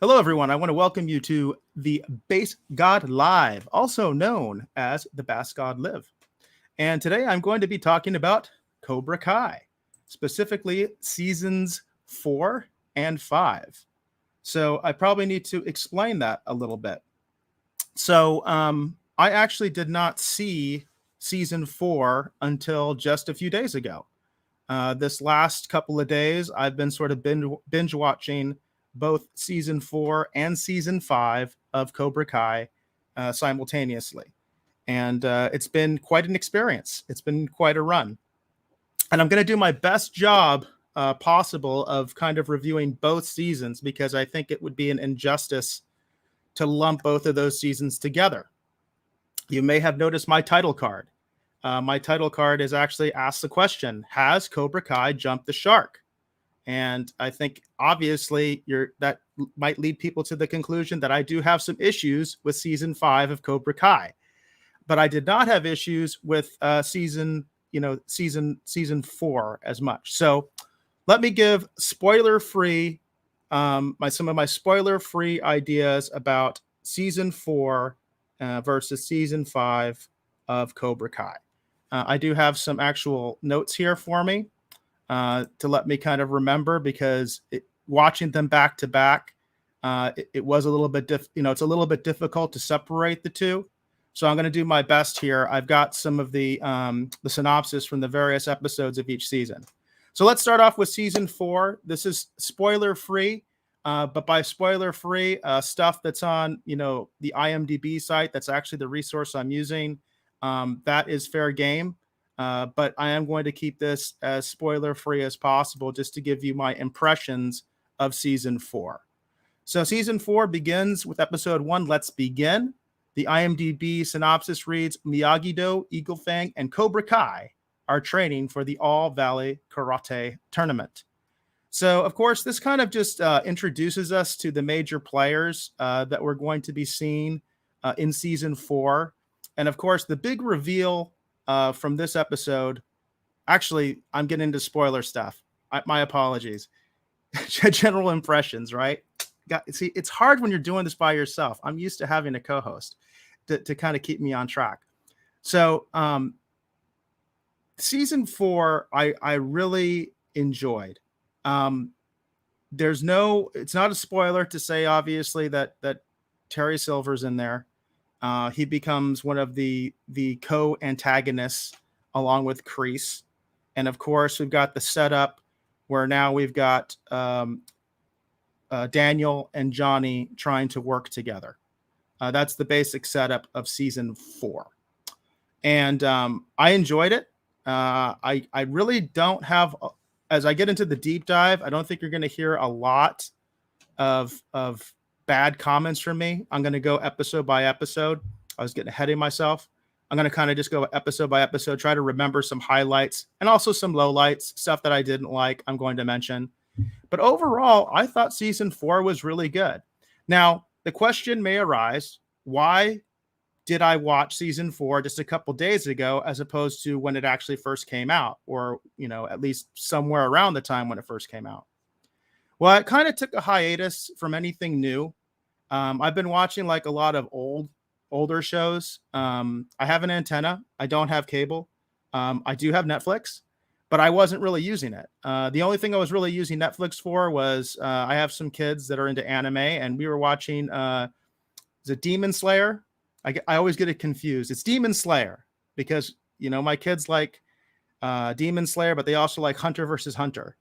Hello, everyone. I want to welcome you to the Base God Live, also known as the Bass God Live. And today I'm going to be talking about Cobra Kai, specifically seasons 4 and 5. So I probably need to explain that a little bit. So I actually did not see season 4 until just a few days ago. This last couple of days, I've been sort of binge watching both season 4 and season 5 of Cobra Kai simultaneously. And it's been quite an experience. It's been quite a run. And I'm going to do my best job possible of kind of reviewing both seasons because I think it would be an injustice to lump both of those seasons together. You may have noticed my title card. My title card is actually asked the question, has Cobra Kai jumped the shark? And I think obviously that might lead people to the conclusion that I do have some issues with season 5 of Cobra Kai, but I did not have issues with season 4 as much. So let me give spoiler-free some of my spoiler-free ideas about season 4 versus season 5 of Cobra Kai. I do have some actual notes here for me to let me kind of remember because watching them back to back, it was a little bit it's a little bit difficult to separate the two. So I'm going to do my best here. I've got some of the synopsis from the various episodes of each season. So let's start off with season 4. This is spoiler free, but by spoiler free, stuff that's on the IMDb site. That's actually the resource I'm using. That is fair game. But I am going to keep this as spoiler-free as possible just to give you my impressions of Season 4. So Season 4 begins with Episode 1, Let's Begin. The IMDb synopsis reads, Miyagi-Do, Eagle Fang, and Cobra Kai are training for the All-Valley Karate Tournament. So, of course, this kind of just introduces us to the major players that we're going to be seeing in Season 4. And, of course, the big reveal from this episode, actually, I'm getting into spoiler stuff. My apologies. General impressions, right? See, it's hard when you're doing this by yourself. I'm used to having a co-host to kind of keep me on track. So season 4, I really enjoyed. It's not a spoiler to say, obviously, that Terry Silver's in there. He becomes one of the co-antagonists along with Kreese. And of course, we've got the setup where now we've got Daniel and Johnny trying to work together. That's the basic setup of season 4. And I enjoyed it. I really don't have, as I get into the deep dive, I don't think you're going to hear a lot of bad comments from me. I'm going to go episode by episode. I was getting ahead of myself. I'm going to kind of just go episode by episode, try to remember some highlights and also some lowlights, stuff that I didn't like, I'm going to mention. But overall, I thought season 4 was really good. Now, the question may arise, why did I watch season 4 just a couple days ago as opposed to when it actually first came out, or, at least somewhere around the time when it first came out? Well, it kind of took a hiatus from anything new. I've been watching like a lot of older shows. I have an antenna. I don't have cable. I do have Netflix, but I wasn't really using it. The only thing I was really using Netflix for was I have some kids that are into anime, and we were watching is it Demon Slayer? I always get it confused. It's Demon Slayer because, my kids like Demon Slayer, but they also like Hunter versus Hunter.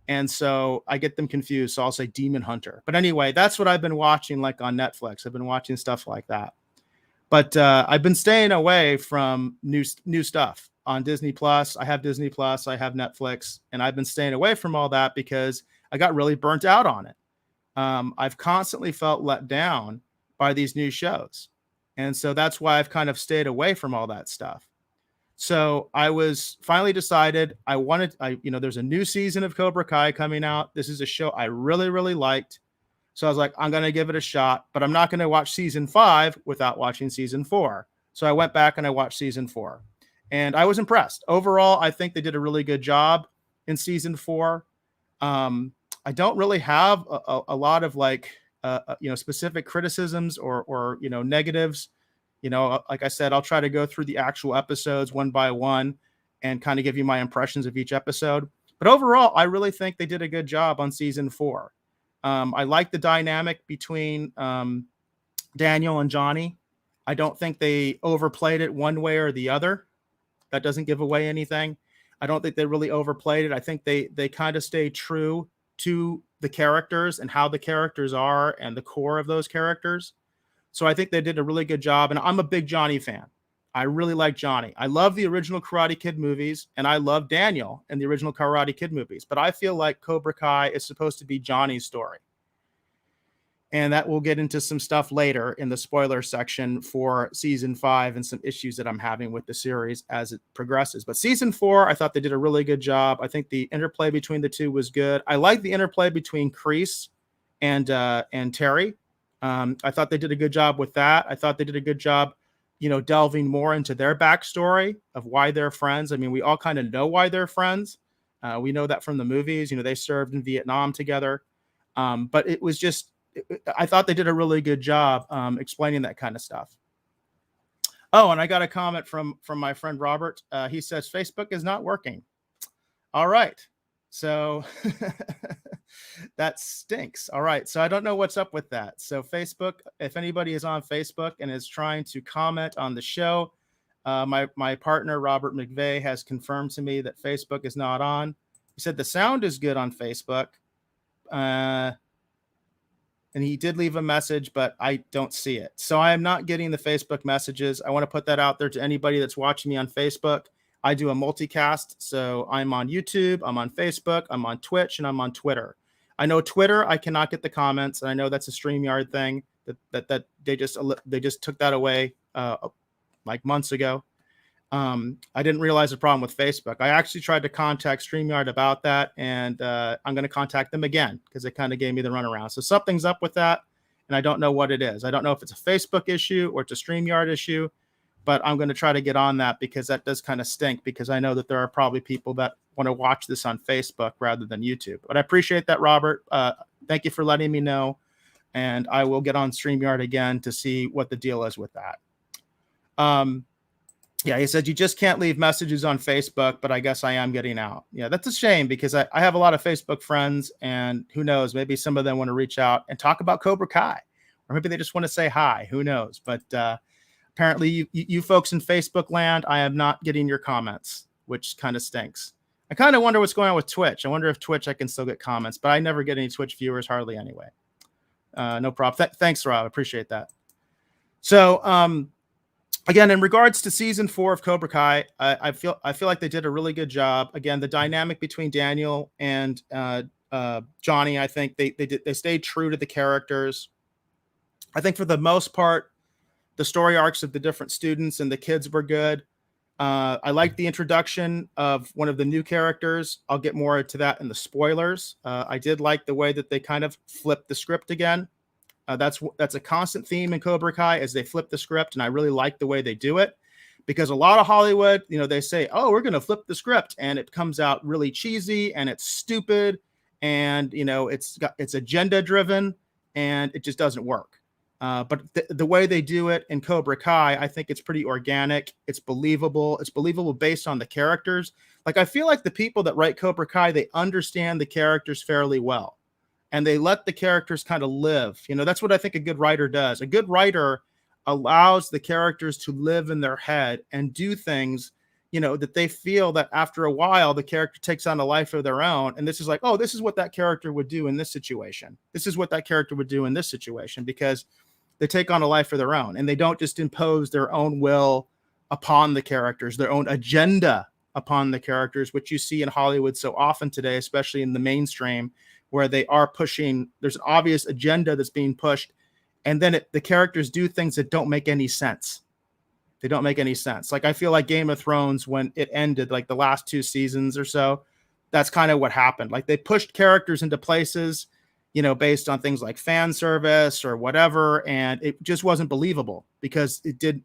And so I get them confused. So I'll say Demon Hunter. But anyway, that's what I've been watching like on Netflix. I've been watching stuff like that. But I've been staying away from new stuff on Disney Plus. I have Disney Plus. I have Netflix. And I've been staying away from all that because I got really burnt out on it. I've constantly felt let down by these new shows. And so that's why I've kind of stayed away from all that stuff. So I was finally decided there's a new season of Cobra Kai coming out. This is a show I really, really liked. So I was like, I'm going to give it a shot, but I'm not going to watch season 5 without watching season 4. So I went back and I watched season 4 and I was impressed. Overall, I think they did a really good job in season 4. I don't really have a lot of like specific criticisms or negatives, like I said, I'll try to go through the actual episodes one by one and kind of give you my impressions of each episode. But overall, I really think they did a good job on season 4. I like the dynamic between Daniel and Johnny. I don't think they overplayed it one way or the other. That doesn't give away anything. I don't think they really overplayed it. I think they kind of stayed true to the characters and how the characters are and the core of those characters. So I think they did a really good job. And I'm a big Johnny fan. I really like Johnny. I love the original Karate Kid movies, and I love Daniel in the original Karate Kid movies. But I feel like Cobra Kai is supposed to be Johnny's story. And that we'll get into some stuff later in the spoiler section for season 5 and some issues that I'm having with the series as it progresses. But season 4, I thought they did a really good job. I think the interplay between the two was good. I like the interplay between Kreese and Terry. I thought they did a good job with that. I thought they did a good job, delving more into their backstory of why they're friends. I mean, we all kind of know why they're friends. We know that from the movies. They served in Vietnam together. But it was just, I thought they did a really good job explaining that kind of stuff. Oh, and I got a comment from my friend Robert. He says Facebook is not working. All right. So that stinks. All right. So I don't know what's up with that. So Facebook, if anybody is on Facebook and is trying to comment on the show, my partner, Robert McVeigh, has confirmed to me that Facebook is not on. He said the sound is good on Facebook. And he did leave a message, but I don't see it. So I am not getting the Facebook messages. I want to put that out there to anybody that's watching me on Facebook. I do a multicast. So I'm on YouTube, I'm on Facebook, I'm on Twitch, and I'm on Twitter. I know Twitter, I cannot get the comments. And I know that's a StreamYard thing that they just took that away like months ago. I didn't realize the problem with Facebook. I actually tried to contact StreamYard about that, and I'm going to contact them again because they kind of gave me the runaround. So something's up with that, and I don't know what it is. I don't know if it's a Facebook issue or it's a StreamYard issue, but I'm going to try to get on that because that does kind of stink, because I know that there are probably people that want to watch this on Facebook rather than YouTube. But I appreciate that, Robert. Thank you for letting me know, and I will get on StreamYard again to see what the deal is with that. Yeah, he said you just can't leave messages on Facebook, but I guess I am getting out. Yeah, that's a shame because I have a lot of Facebook friends, and who knows, maybe some of them want to reach out and talk about Cobra Kai, or maybe they just want to say hi. Who knows? But apparently you folks in Facebook land, I am not getting your comments, which kind of stinks. I kind of wonder what's going on with Twitch. I wonder if Twitch I can still get comments, but I never get any Twitch viewers hardly anyway. No problem. Thanks, Rob. Appreciate that. So, again, in regards to season 4 of Cobra Kai, I feel like they did a really good job. Again, the dynamic between Daniel and Johnny, I think they stayed true to the characters. I think for the most part, the story arcs of the different students and the kids were good. I liked the introduction of one of the new characters. I'll get more to that in the spoilers. I did like the way that they kind of flipped the script again. That's a constant theme in Cobra Kai as they flip the script, and I really like the way they do it, because a lot of Hollywood, they say, "Oh, we're going to flip the script," and it comes out really cheesy and it's stupid, and it's agenda driven, and it just doesn't work. But the way they do it in Cobra Kai, I think it's pretty organic. It's believable. It's believable based on the characters. Like, I feel like the people that write Cobra Kai, they understand the characters fairly well, and they let the characters kind of live. That's what I think a good writer does. A good writer allows the characters to live in their head and do things, that they feel that after a while, the character takes on a life of their own. And this is like, oh, this is what that character would do in this situation. This is what that character would do in this situation, because they take on a life of their own, and they don't just impose their own will upon the characters, their own agenda upon the characters, which you see in Hollywood so often today, especially in the mainstream, where they are pushing, there's an obvious agenda that's being pushed, and then the characters do things that don't make any sense. They don't make any sense. Like, I feel like Game of Thrones, when it ended, like the last 2 seasons or so, that's kind of what happened. Like, they pushed characters into places, based on things like fan service or whatever, and it just wasn't believable, because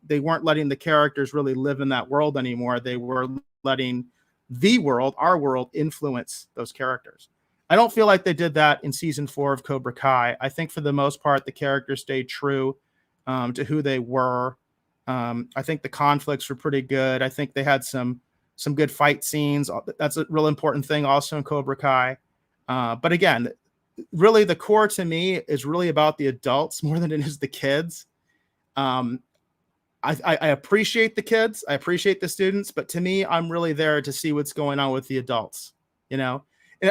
they weren't letting the characters really live in that world anymore. They were letting the world, our world, influence those characters. I don't feel like they did that in season 4 of Cobra Kai. I think for the most part, the characters stayed true to who they were. I think the conflicts were pretty good. I think they had some good fight scenes. That's a real important thing also in Cobra Kai. But again, really the core to me is really about the adults more than it is the kids. I appreciate the kids. I appreciate the students, but to me, I'm really there to see what's going on with the adults, you know?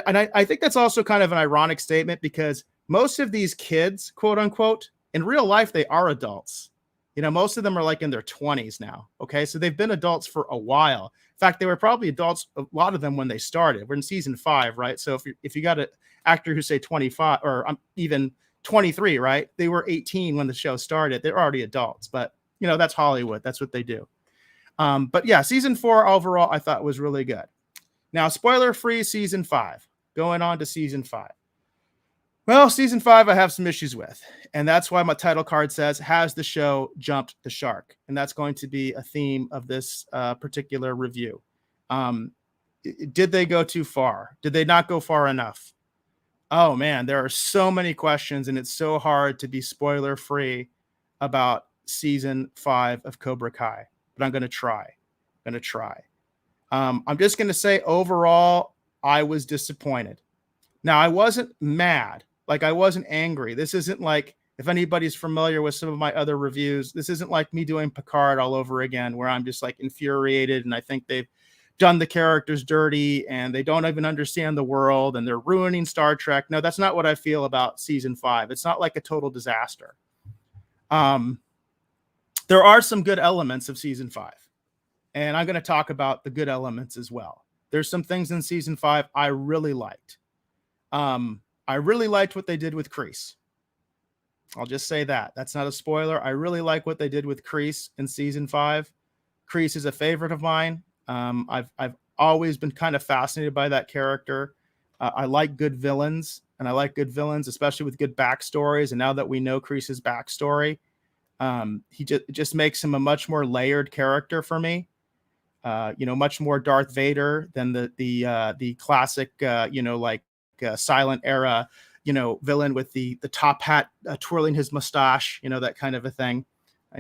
And I think that's also kind of an ironic statement because most of these kids, quote unquote, in real life, they are adults. You know, most of them are like in their 20s now. Okay. So they've been adults for a while. In fact, they were probably adults, a lot of them when they started. We're in season 5, right? So if you got an actor who say 25 or even 23, right? They were 18 when the show started. They're already adults, but you know, that's Hollywood. That's what they do. But yeah, season 4 overall, I thought was really good. Now, spoiler-free season 5, going on to season 5. Well, season 5, I have some issues with, and that's why my title card says, has the show jumped the shark? And that's going to be a theme of this particular review. Did they go too far? Did they not go far enough? Oh man, there are so many questions, and it's so hard to be spoiler-free about season 5 of Cobra Kai, but I'm going to try. I'm just going to say overall, I was disappointed. Now, I wasn't mad. Like, I wasn't angry. This isn't like, if anybody's familiar with some of my other reviews, this isn't like me doing Picard all over again, where I'm just like infuriated and I think they've done the characters dirty and they don't even understand the world and they're ruining Star Trek. No, that's not what I feel about season 5. It's not like a total disaster. There are some good elements of season 5, and I'm going to talk about the good elements as well. There's some things in season 5 I really liked. I really liked what they did with Kreese. I'll just say that. That's not a spoiler. I really like what they did with Kreese in season 5. Kreese is a favorite of mine. I've always been kind of fascinated by that character. I like good villains, and I like good villains, especially with good backstories. And now that we know Kreese's backstory, he just makes him a much more layered character for me. Much more Darth Vader than the classic, silent era, villain with the top hat twirling his mustache, that kind of a thing.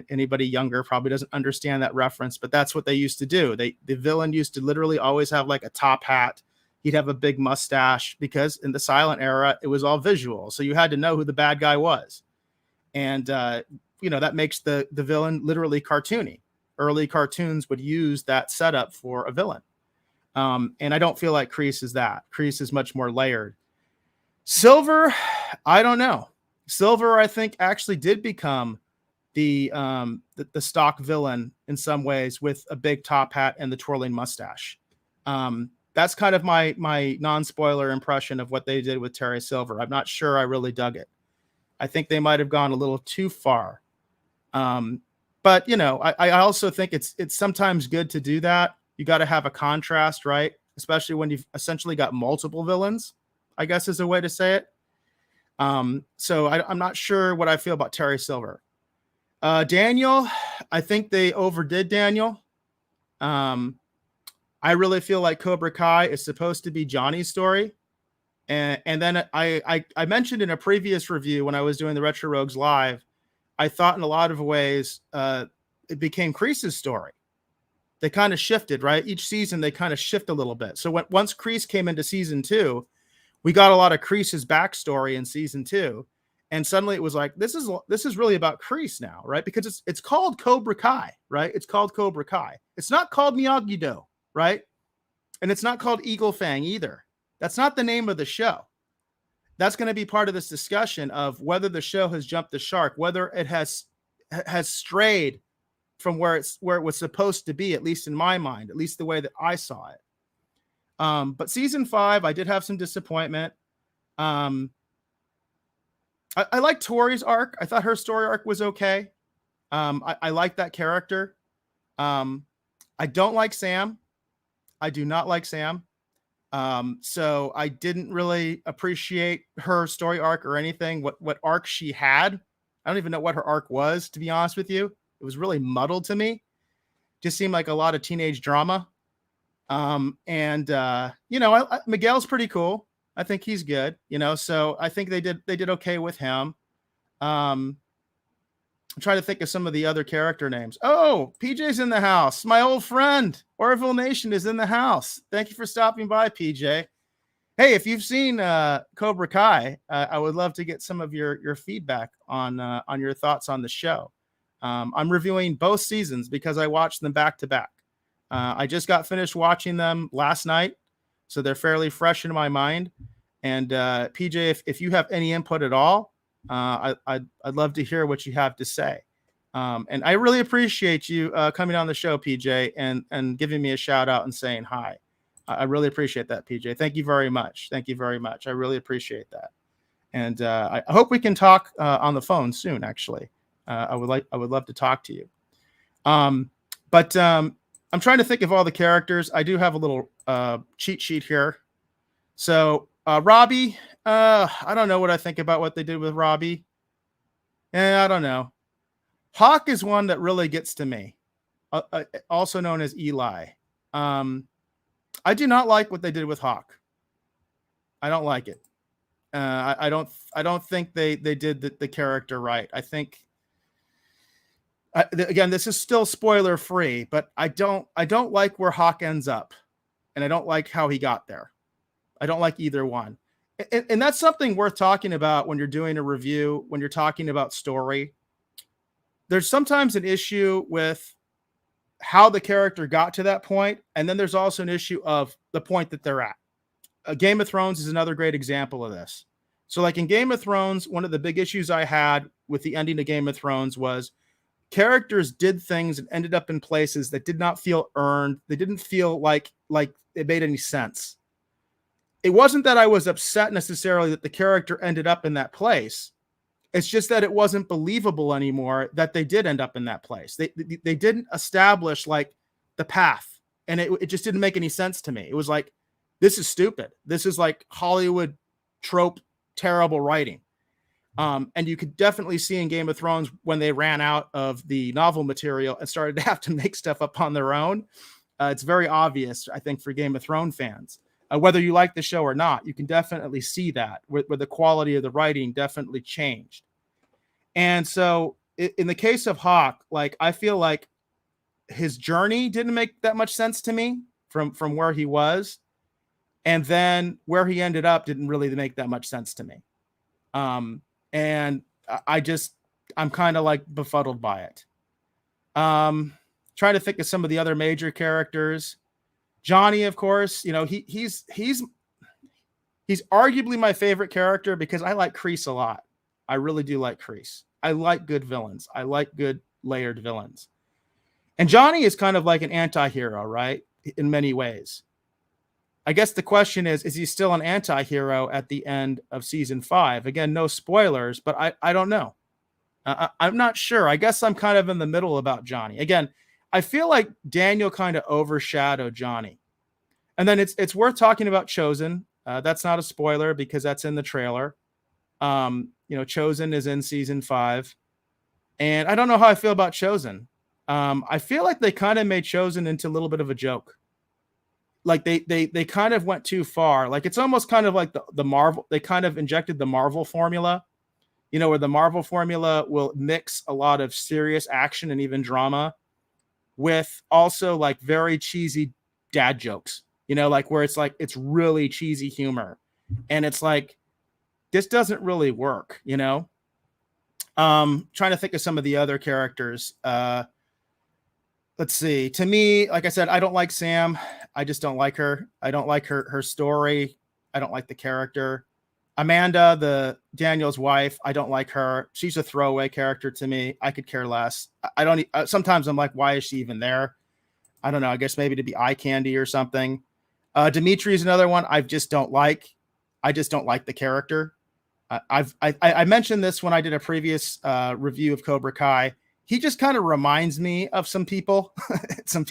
Anybody younger probably doesn't understand that reference, but that's what they used to do. The villain used to literally always have like a top hat. He'd have a big mustache because in the silent era, it was all visual. So you had to know who the bad guy was. And, that makes the villain literally cartoony. Early cartoons would use that setup for a villain. And I don't feel like Kreese is that. Kreese is much more layered. Silver, I don't know. Silver, I think, actually did become the stock villain in some ways with a big top hat and the twirling mustache. That's kind of my non-spoiler impression of what they did with Terry Silver. I'm not sure I really dug it. I think they might have gone a little too far. But I also think it's sometimes good to do that. You got to have a contrast, right? Especially when you've essentially got multiple villains, I guess is a way to say it. So I'm not sure what I feel about Terry Silver. Daniel, I think they overdid Daniel. I really feel like Cobra Kai is supposed to be Johnny's story. And then I mentioned in a previous review when I was doing the Retro Rogues Live, I thought in a lot of ways it became Kreese's story. They kind of shifted, right? Each season they kind of shift a little bit. So once Kreese came into season 2, we got a lot of Kreese's backstory in season 2. And suddenly it was like, this is really about Kreese now, right? Because it's called Cobra Kai, right? It's called Cobra Kai. It's not called Miyagi-Do, right? And it's not called Eagle Fang either. That's not the name of the show. That's going to be part of this discussion of whether the show has jumped the shark, whether it has strayed from where it was supposed to be, at least in my mind, at least the way that I saw it. But season 5, I did have some disappointment. I like Tori's arc. I thought her story arc was okay. I like that character. I don't like Sam. I do not like Sam. So I didn't really appreciate her story arc or anything. What arc she had. I don't even know what her arc was, to be honest with you. It was really muddled to me. Just seemed like a lot of teenage drama. Miguel's pretty cool. I think he's good, so I think they did okay with him. I'm trying to think of some of the other character names. Oh, PJ's in the house. My old friend Orville Nation is in the house. Thank you for stopping by, PJ. Hey, if you've seen Cobra Kai, I would love to get some of your feedback on your thoughts on the show. I'm reviewing both seasons because I watched them back to back. I just got finished watching them last night, so they're fairly fresh in my mind. And PJ, if you have any input at all, I'd love to hear what you have to say. And I really appreciate you coming on the show, PJ, and giving me a shout out and saying hi. I really appreciate that, PJ. Thank you very much. Thank you very much. I really appreciate that. And I hope we can talk on the phone soon. Actually, I would love to talk to you. But I'm trying to think of all the characters. I do have a little cheat sheet here. So Robbie, I don't know what I think about what they did with Robbie. I don't know. Hawk is one that really gets to me, also known as Eli. I do not like what they did with Hawk. I don't like it. I don't think they did the character right. I think again, this is still spoiler free, but I don't like where Hawk ends up, and I don't like how he got there. I don't like either one. And that's something worth talking about when you're doing a review, when you're talking about story. There's sometimes an issue with how the character got to that point, and then there's also an issue of the point that they're at. Game of Thrones is another great example of this. So like in Game of Thrones, one of the big issues I had with the ending of Game of Thrones was characters did things and ended up in places that did not feel earned. They didn't feel like it made any sense. It wasn't that I was upset necessarily that the character ended up in that place. It's just that it wasn't believable anymore that they did end up in that place. They didn't establish like the path, and it just didn't make any sense to me. It was like, this is stupid. This is like Hollywood trope, terrible writing. And you could definitely see in Game of Thrones when they ran out of the novel material and started to have to make stuff up on their own. It's very obvious, I think, for Game of Thrones fans. Whether you like the show or not, you can definitely see that where the quality of the writing definitely changed. And so in the case of Hawk, like I feel like his journey didn't make that much sense to me from where he was. And then where he ended up didn't really make that much sense to me. And I'm kind of like befuddled by it. Trying to think of some of the other major characters. Johnny, of course, he's arguably my favorite character because I like Kreese a lot. I really do like Kreese. I like good villains. I like good layered villains. And Johnny is kind of like an anti-hero, right? In many ways. I guess the question is he still an anti-hero at the end of season 5? Again, no spoilers, but I don't know. I'm not sure. I guess I'm kind of in the middle about Johnny. Again, I feel like Daniel kind of overshadowed Johnny. And then it's worth talking about Chosen. That's not a spoiler because that's in the trailer. Chosen is in season 5. And I don't know how I feel about Chosen. I feel like they kind of made Chosen into a little bit of a joke. Like they kind of went too far. Like it's almost kind of like the Marvel. They kind of injected the Marvel formula, where the Marvel formula will mix a lot of serious action and even drama with also like very cheesy dad jokes, like where it's like, it's really cheesy humor. And it's like, this doesn't really work, trying to think of some of the other characters. Let's see. To me, like I said, I don't like Sam. I just don't like her. I don't like her story. I don't like the character. Amanda, the Daniel's wife, I don't like her. She's a throwaway character to me. I could care less. I don't. Sometimes I'm like, why is she even there? I don't know. I guess maybe to be eye candy or something. Dimitri is another one I just don't like. I just don't like the character. I mentioned this when I did a previous review of Cobra Kai. He just kind of reminds me of some people, some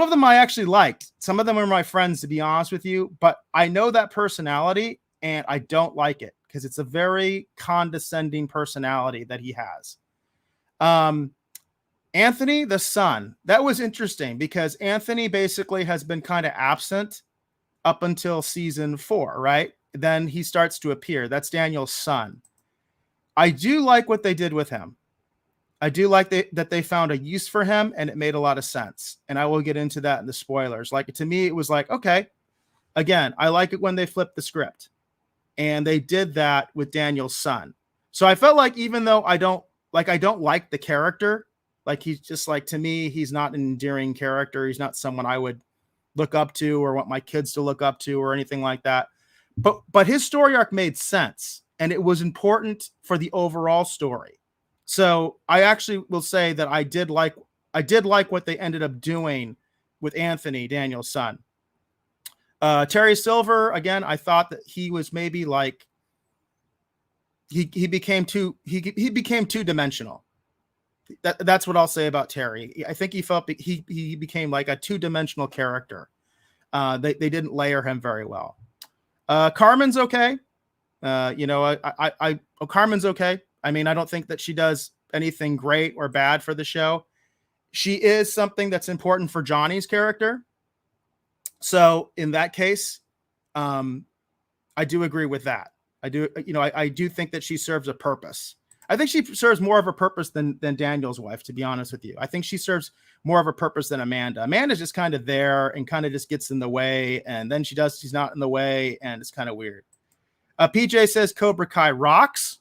of them I actually liked. Some of them are my friends, to be honest with you, but I know that personality and I don't like it because it's a very condescending personality that he has. Anthony, the son, that was interesting because Anthony basically has been kind of absent up until season 4, right? Then he starts to appear. That's Daniel's son. I do like what they did with him. I do like that they found a use for him, and it made a lot of sense. And I will get into that in the spoilers. Like, to me, it was like, okay, again, I like it when they flip the script. And they did that with Daniel's son. So I felt like, even though I don't like the character, like, he's just like, to me, he's not an endearing character. He's not someone I would look up to or want my kids to look up to or anything like that. But his story arc made sense, and it was important for the overall story. So I actually will say that I did like what they ended up doing with Anthony, Daniel's son. Terry Silver, again, I thought that he was maybe like he became too two-dimensional. That's what I'll say about Terry. I think he felt he became like a two-dimensional character. They didn't layer him very well. Carmen's okay. Carmen's okay. I mean, I don't think that she does anything great or bad for the show. She is something that's important for Johnny's character. So in that case, I do agree with that. I do think that she serves a purpose. I think she serves more of a purpose than Daniel's wife, to be honest with you. I think she serves more of a purpose than Amanda. Amanda's just kind of there and kind of just gets in the way, and then she's not in the way, and it's kind of weird. PJ says Cobra Kai rocks.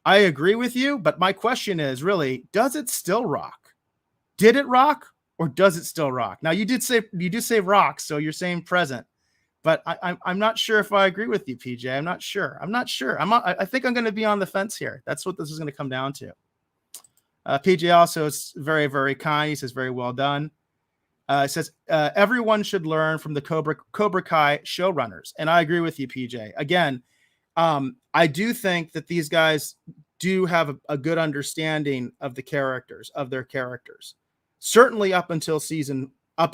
I agree with you, but my question is really, does it still rock? Did it rock, or does it still rock? Now, you do say rock, so you're saying present, but I'm not sure if I agree with you, PJ. I'm not sure. I think I'm going to be on the fence here. That's what this is going to come down to. PJ also is very, very kind. He says, very well done. It says, everyone should learn from the Cobra Kai showrunners. And I agree with you, PJ. Again, I do think that these guys do have a good understanding of their characters. Certainly up until season 5.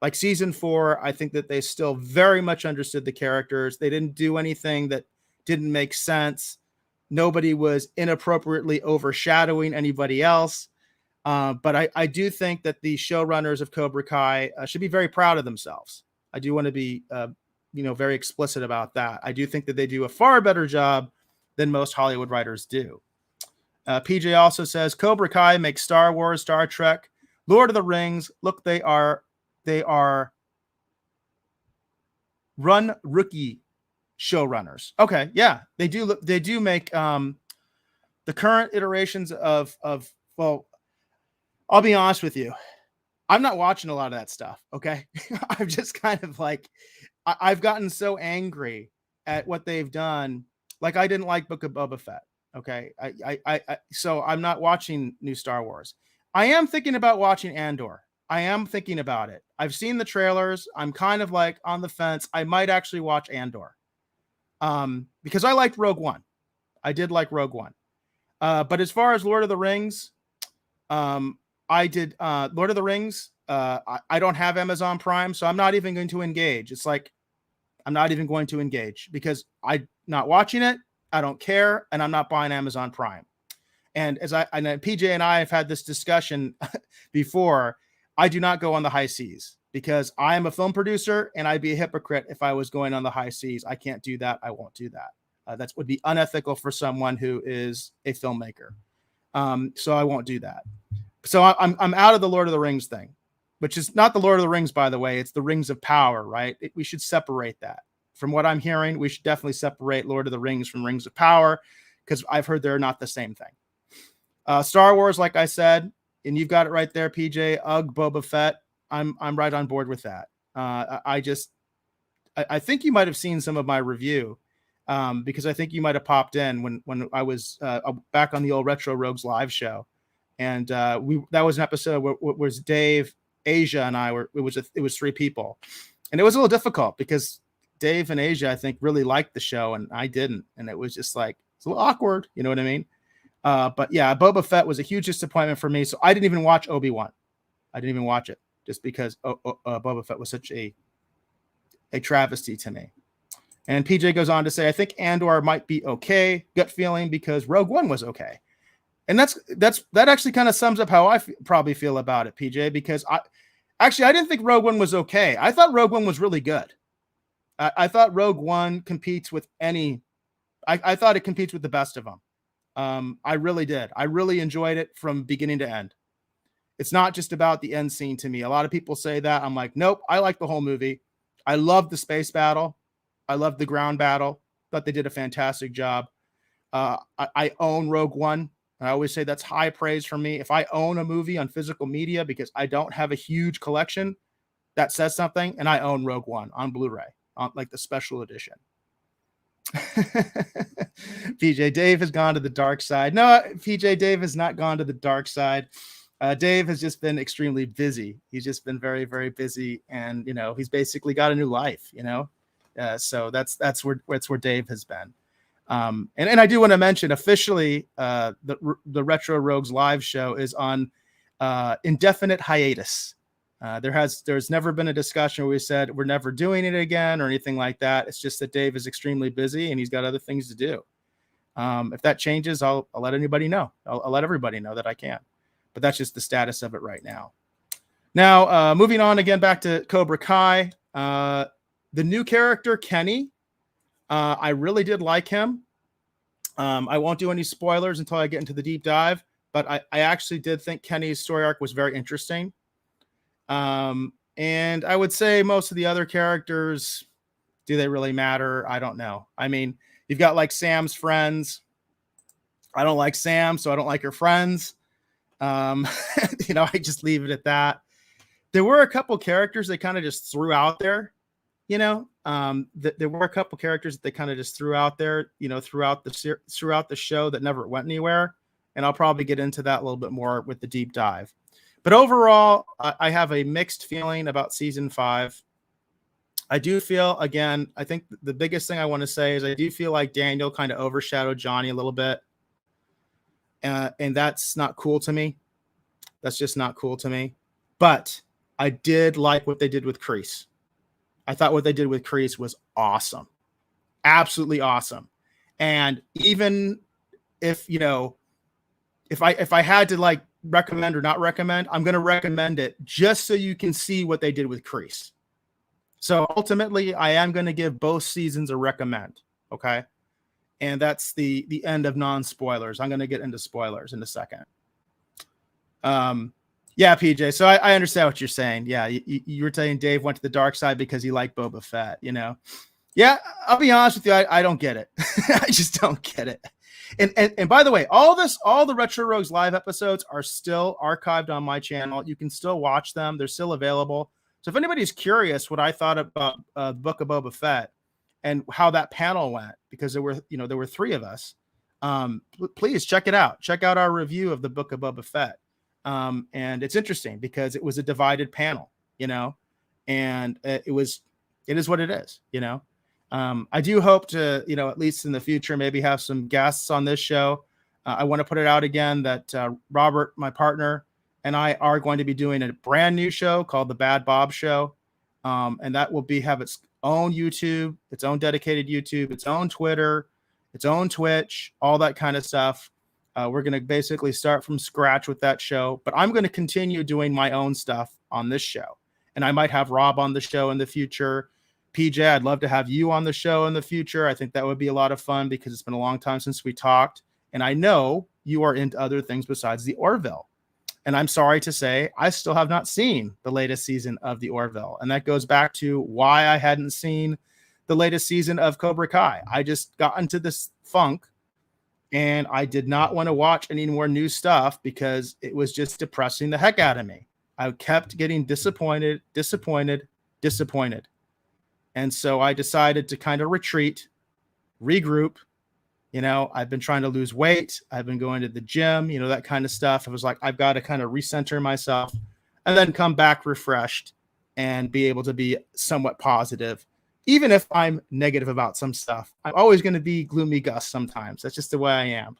Like season 4, I think that they still very much understood the characters. They didn't do anything that didn't make sense. Nobody was inappropriately overshadowing anybody else. But I do think that the showrunners of Cobra Kai should be very proud of themselves. I do want to be, very explicit about that. I do think that they do a far better job than most Hollywood writers do. PJ also says Cobra Kai makes Star Wars, Star Trek, Lord of the Rings look. They are run rookie showrunners. Okay, yeah, they do. They do make the current iterations of. Well, I'll be honest with you. I'm not watching a lot of that stuff. Okay, I'm just kind of like, I've gotten so angry at what they've done. Like, I didn't like Book of Boba Fett. Okay, so I'm not watching new Star Wars. I am thinking about watching Andor. I am thinking about it. I've seen the trailers. I'm kind of like on the fence. I might actually watch Andor. Because I liked Rogue One. I did like Rogue One. But as far as Lord of the Rings, I did Lord of the Rings. I don't have Amazon Prime, so I'm not even going to engage. It's like, I'm not even going to engage because I'm not watching it. I don't care. And I'm not buying Amazon Prime. And PJ and I have had this discussion before. I do not go on the high seas because I am a film producer, and I'd be a hypocrite if I was going on the high seas. I can't do that. I won't do that. That would be unethical for someone who is a filmmaker. So I won't do that. So I'm out of the Lord of the Rings thing, which is not the Lord of the Rings, by the way. It's the Rings of Power, right? We should separate that. From what I'm hearing, we should definitely separate Lord of the Rings from Rings of Power, because I've heard they're not the same thing. Star Wars, like I said, and you've got it right there, PJ. Boba Fett. I'm right on board with that. I think you might have seen some of my review, because I think you might have popped in when I was back on the old Retro Rogues live show, and that was an episode where was Dave, Asia, and I were. It was 3 people, and it was a little difficult because Dave and Asia, I think, really liked the show, and I didn't, and it was just like, it's a little awkward. You know what I mean? But yeah, Boba Fett was a huge disappointment for me. So I didn't even watch Obi-Wan. I didn't even watch it just because Boba Fett was such a travesty to me. And PJ goes on to say, I think Andor might be okay, gut feeling, because Rogue One was okay. And that actually kind of sums up how I probably feel about it, PJ, because Actually, I didn't think Rogue One was okay. I thought Rogue One was really good. I thought Rogue One competes with any. I thought it competes with the best of them. I really did. I really enjoyed it from beginning to end. It's not just about the end scene to me. A lot of people say that. I'm like, nope, I like the whole movie. I love the space battle. I love the ground battle. Thought they did a fantastic job. I own Rogue One. I always say that's high praise for me. If I own a movie on physical media because I don't have a huge collection, that says something. And I own Rogue One on Blu-ray, on like the special edition. PJ, Dave has gone to the dark side. No, PJ, Dave has not gone to the dark side. Dave has just been extremely busy. He's just been very, very busy, and he's basically got a new life. So that's where Dave has been. And I do want to mention officially, the Retro Rogues live show is on indefinite hiatus. There's never been a discussion where we said we're never doing it again or anything like that. It's just that Dave is extremely busy and he's got other things to do. If that changes, I'll let anybody know. I'll let everybody know that I can. But that's just the status of it right now. Now, moving on again back to Cobra Kai. The new character, Kenny, I really did like him. I won't do any spoilers until I get into the deep dive, but I actually did think Kenny's story arc was very interesting. And I would say most of the other characters, do they really matter? I don't know. I mean, you've got like Sam's friends. I don't like Sam, so I don't like her friends. I just leave it at that. There were a couple characters they kind of just threw out there, there were a couple characters that they kind of just threw out there, throughout the show that never went anywhere. And I'll probably get into that a little bit more with the deep dive. But overall, I have a mixed feeling about season 5. I do feel, again, I think the biggest thing I want to say is I do feel like Daniel kind of overshadowed Johnny a little bit. And that's not cool to me. That's just not cool to me. But I did like what they did with Kreese. I thought what they did with Kreese was awesome. Absolutely awesome. And even if, if I had to like recommend or not recommend, I'm going to recommend it just so you can see what they did with Kreese. So ultimately, I am going to give both seasons a recommend. Okay. And that's the end of non-spoilers. I'm going to get into spoilers in a second. Yeah, PJ. So I understand what you're saying. Yeah, you were saying Dave went to the dark side because he liked Boba Fett, Yeah, I'll be honest with you. I don't get it. I just don't get it. And by the way, all the Retro Rogues live episodes are still archived on my channel. You can still watch them. They're still available. So if anybody's curious what I thought about the Book of Boba Fett and how that panel went, because there were 3 of us, please check it out. Check out our review of the Book of Boba Fett. And it's interesting because it was a divided panel, and it is what it is, I do hope to, at least in the future, maybe have some guests on this show. I want to put it out again that Robert, my partner, and I are going to be doing a brand new show called The Bad Bob Show. And that will have its own YouTube, its own dedicated YouTube, its own Twitter, its own Twitch, all that kind of stuff. We're going to basically start from scratch with that show, but I'm going to continue doing my own stuff on this show. And I might have Rob on the show in the future. PJ, I'd love to have you on the show in the future. I think that would be a lot of fun because it's been a long time since we talked. And I know you are into other things besides the Orville. And I'm sorry to say, I still have not seen the latest season of the Orville. And that goes back to why I hadn't seen the latest season of Cobra Kai. I just got into this funk and I did not want to watch any more new stuff because it was just depressing the heck out of me. I kept getting disappointed. And so I decided to kind of retreat, regroup. I've been trying to lose weight. I've been going to the gym, that kind of stuff. I was like, I've got to kind of recenter myself and then come back refreshed and be able to be somewhat positive. Even if I'm negative about some stuff, I'm always going to be gloomy Gus sometimes. That's just the way I am.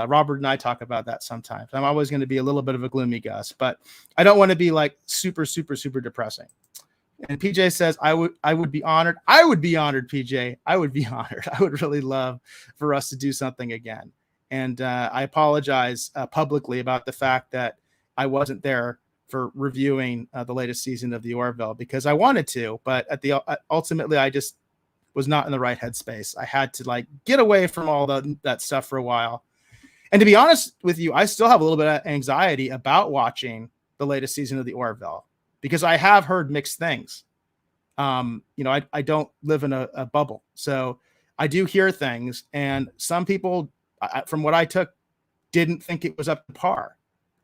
Robert and I talk about that sometimes. I'm always going to be a little bit of a gloomy Gus, but I don't want to be like super, super, super depressing. And PJ says, I would be honored. I would be honored, PJ. I would be honored. I would really love for us to do something again. And I apologize publicly about the fact that I wasn't there for reviewing the latest season of the Orville, because I wanted to, but ultimately I just was not in the right headspace. I had to like get away from all that stuff for a while. And to be honest with you, I still have a little bit of anxiety about watching the latest season of the Orville, because I have heard mixed things. I don't live in a bubble, so I do hear things, and some people, from what I took, didn't think it was up to par,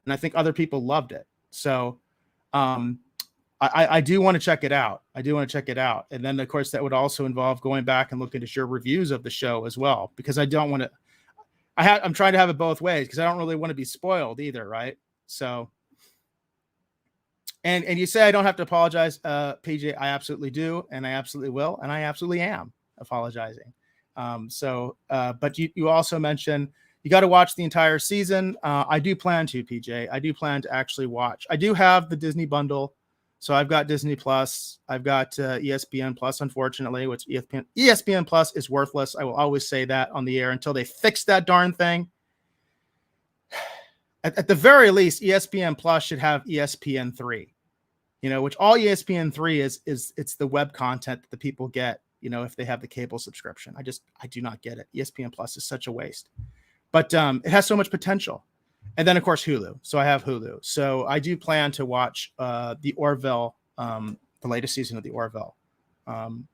and I think other people loved it. So I do want to check it out. And then of course that would also involve going back and looking at your reviews of the show as well, because I don't want to. I'm trying to have it both ways, because I don't really want to be spoiled either, right? So. And you say I don't have to apologize, PJ. I absolutely do, and I absolutely will, and I absolutely am apologizing. But you also mentioned you got to watch the entire season. I do plan to, PJ. I do plan to actually watch. I do have the Disney bundle, so I've got Disney Plus. I've got ESPN Plus, unfortunately, which ESPN Plus is worthless. I will always say that on the air until they fix that darn thing. At the very least, ESPN Plus should have ESPN3. Which all ESPN3 is it's the web content that the people get, if they have the cable subscription. I do not get it. ESPN Plus is such a waste, but it has so much potential. And then of course Hulu. So I have Hulu. So I do plan to watch the Orville, the latest season of the Orville. And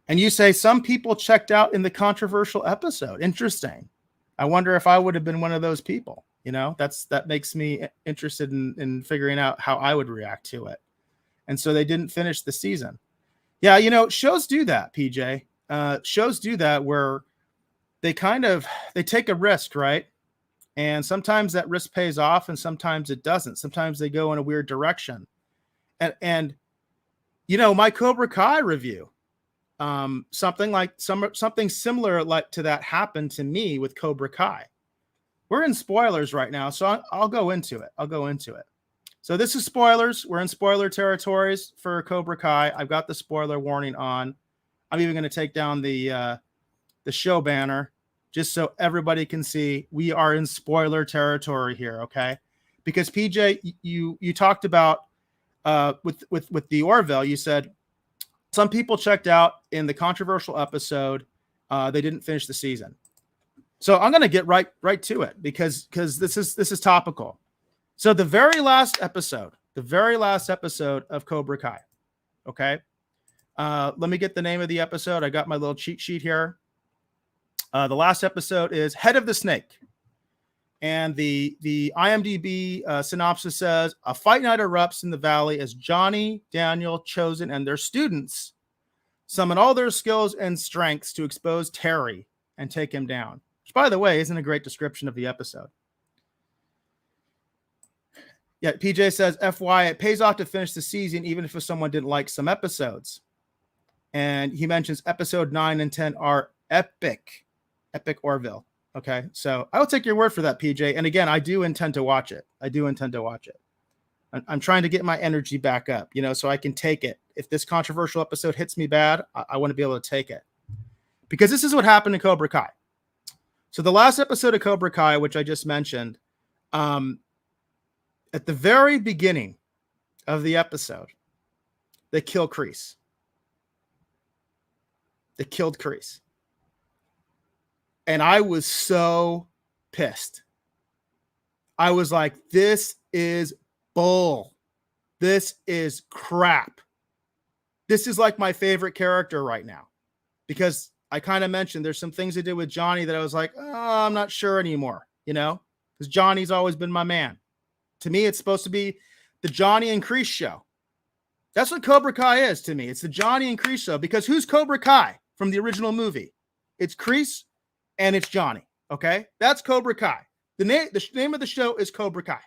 you say some people checked out in the controversial episode. Interesting. I wonder if I would have been one of those people. That makes me interested in figuring out how I would react to it. And so they didn't finish the season. Yeah, shows do that, PJ. Shows do that where they take a risk, right? And sometimes that risk pays off and sometimes it doesn't. Sometimes they go in a weird direction. And my Cobra Kai review, something similar like to that happened to me with Cobra Kai. We're in spoilers right now, so I'll go into it. So this is spoilers. We're in spoiler territories for Cobra Kai. I've got the spoiler warning on. I'm even going to take down the show banner just so everybody can see we are in spoiler territory here, okay? Because PJ, you talked about with the Orville, you said some people checked out in the controversial episode. They didn't finish the season. So I'm going to get right to it because this is topical. So the very last episode of Cobra Kai. Okay. Let me get the name of the episode. I got my little cheat sheet here. The last episode is Head of the Snake. And the IMDb synopsis says, a fight night erupts in the valley as Johnny, Daniel, Chosen, and their students summon all their skills and strengths to expose Terry and take him down. Which, by the way, isn't a great description of the episode. Yeah, PJ says, FY, it pays off to finish the season, even if someone didn't like some episodes. And he mentions episode 9 and 10 are epic Orville. Okay, so I will take your word for that, PJ. And again, I do intend to watch it. I'm trying to get my energy back up, so I can take it. If this controversial episode hits me bad, I want to be able to take it. Because this is what happened in Cobra Kai. So the last episode of Cobra Kai, which I just mentioned, at the very beginning of the episode, they kill Kreese. They killed Kreese. And I was so pissed. I was like, this is bull. This is crap. This is like my favorite character right now. Because I kind of mentioned there's some things I did with Johnny that I was like, oh, I'm not sure anymore, because Johnny's always been my man. To me, it's supposed to be the Johnny and Kreese show. That's what Cobra Kai is to me. It's the Johnny and Kreese show, because who's Cobra Kai from the original movie? It's Kreese and it's Johnny. Okay. That's Cobra Kai. The name of the show is Cobra Kai.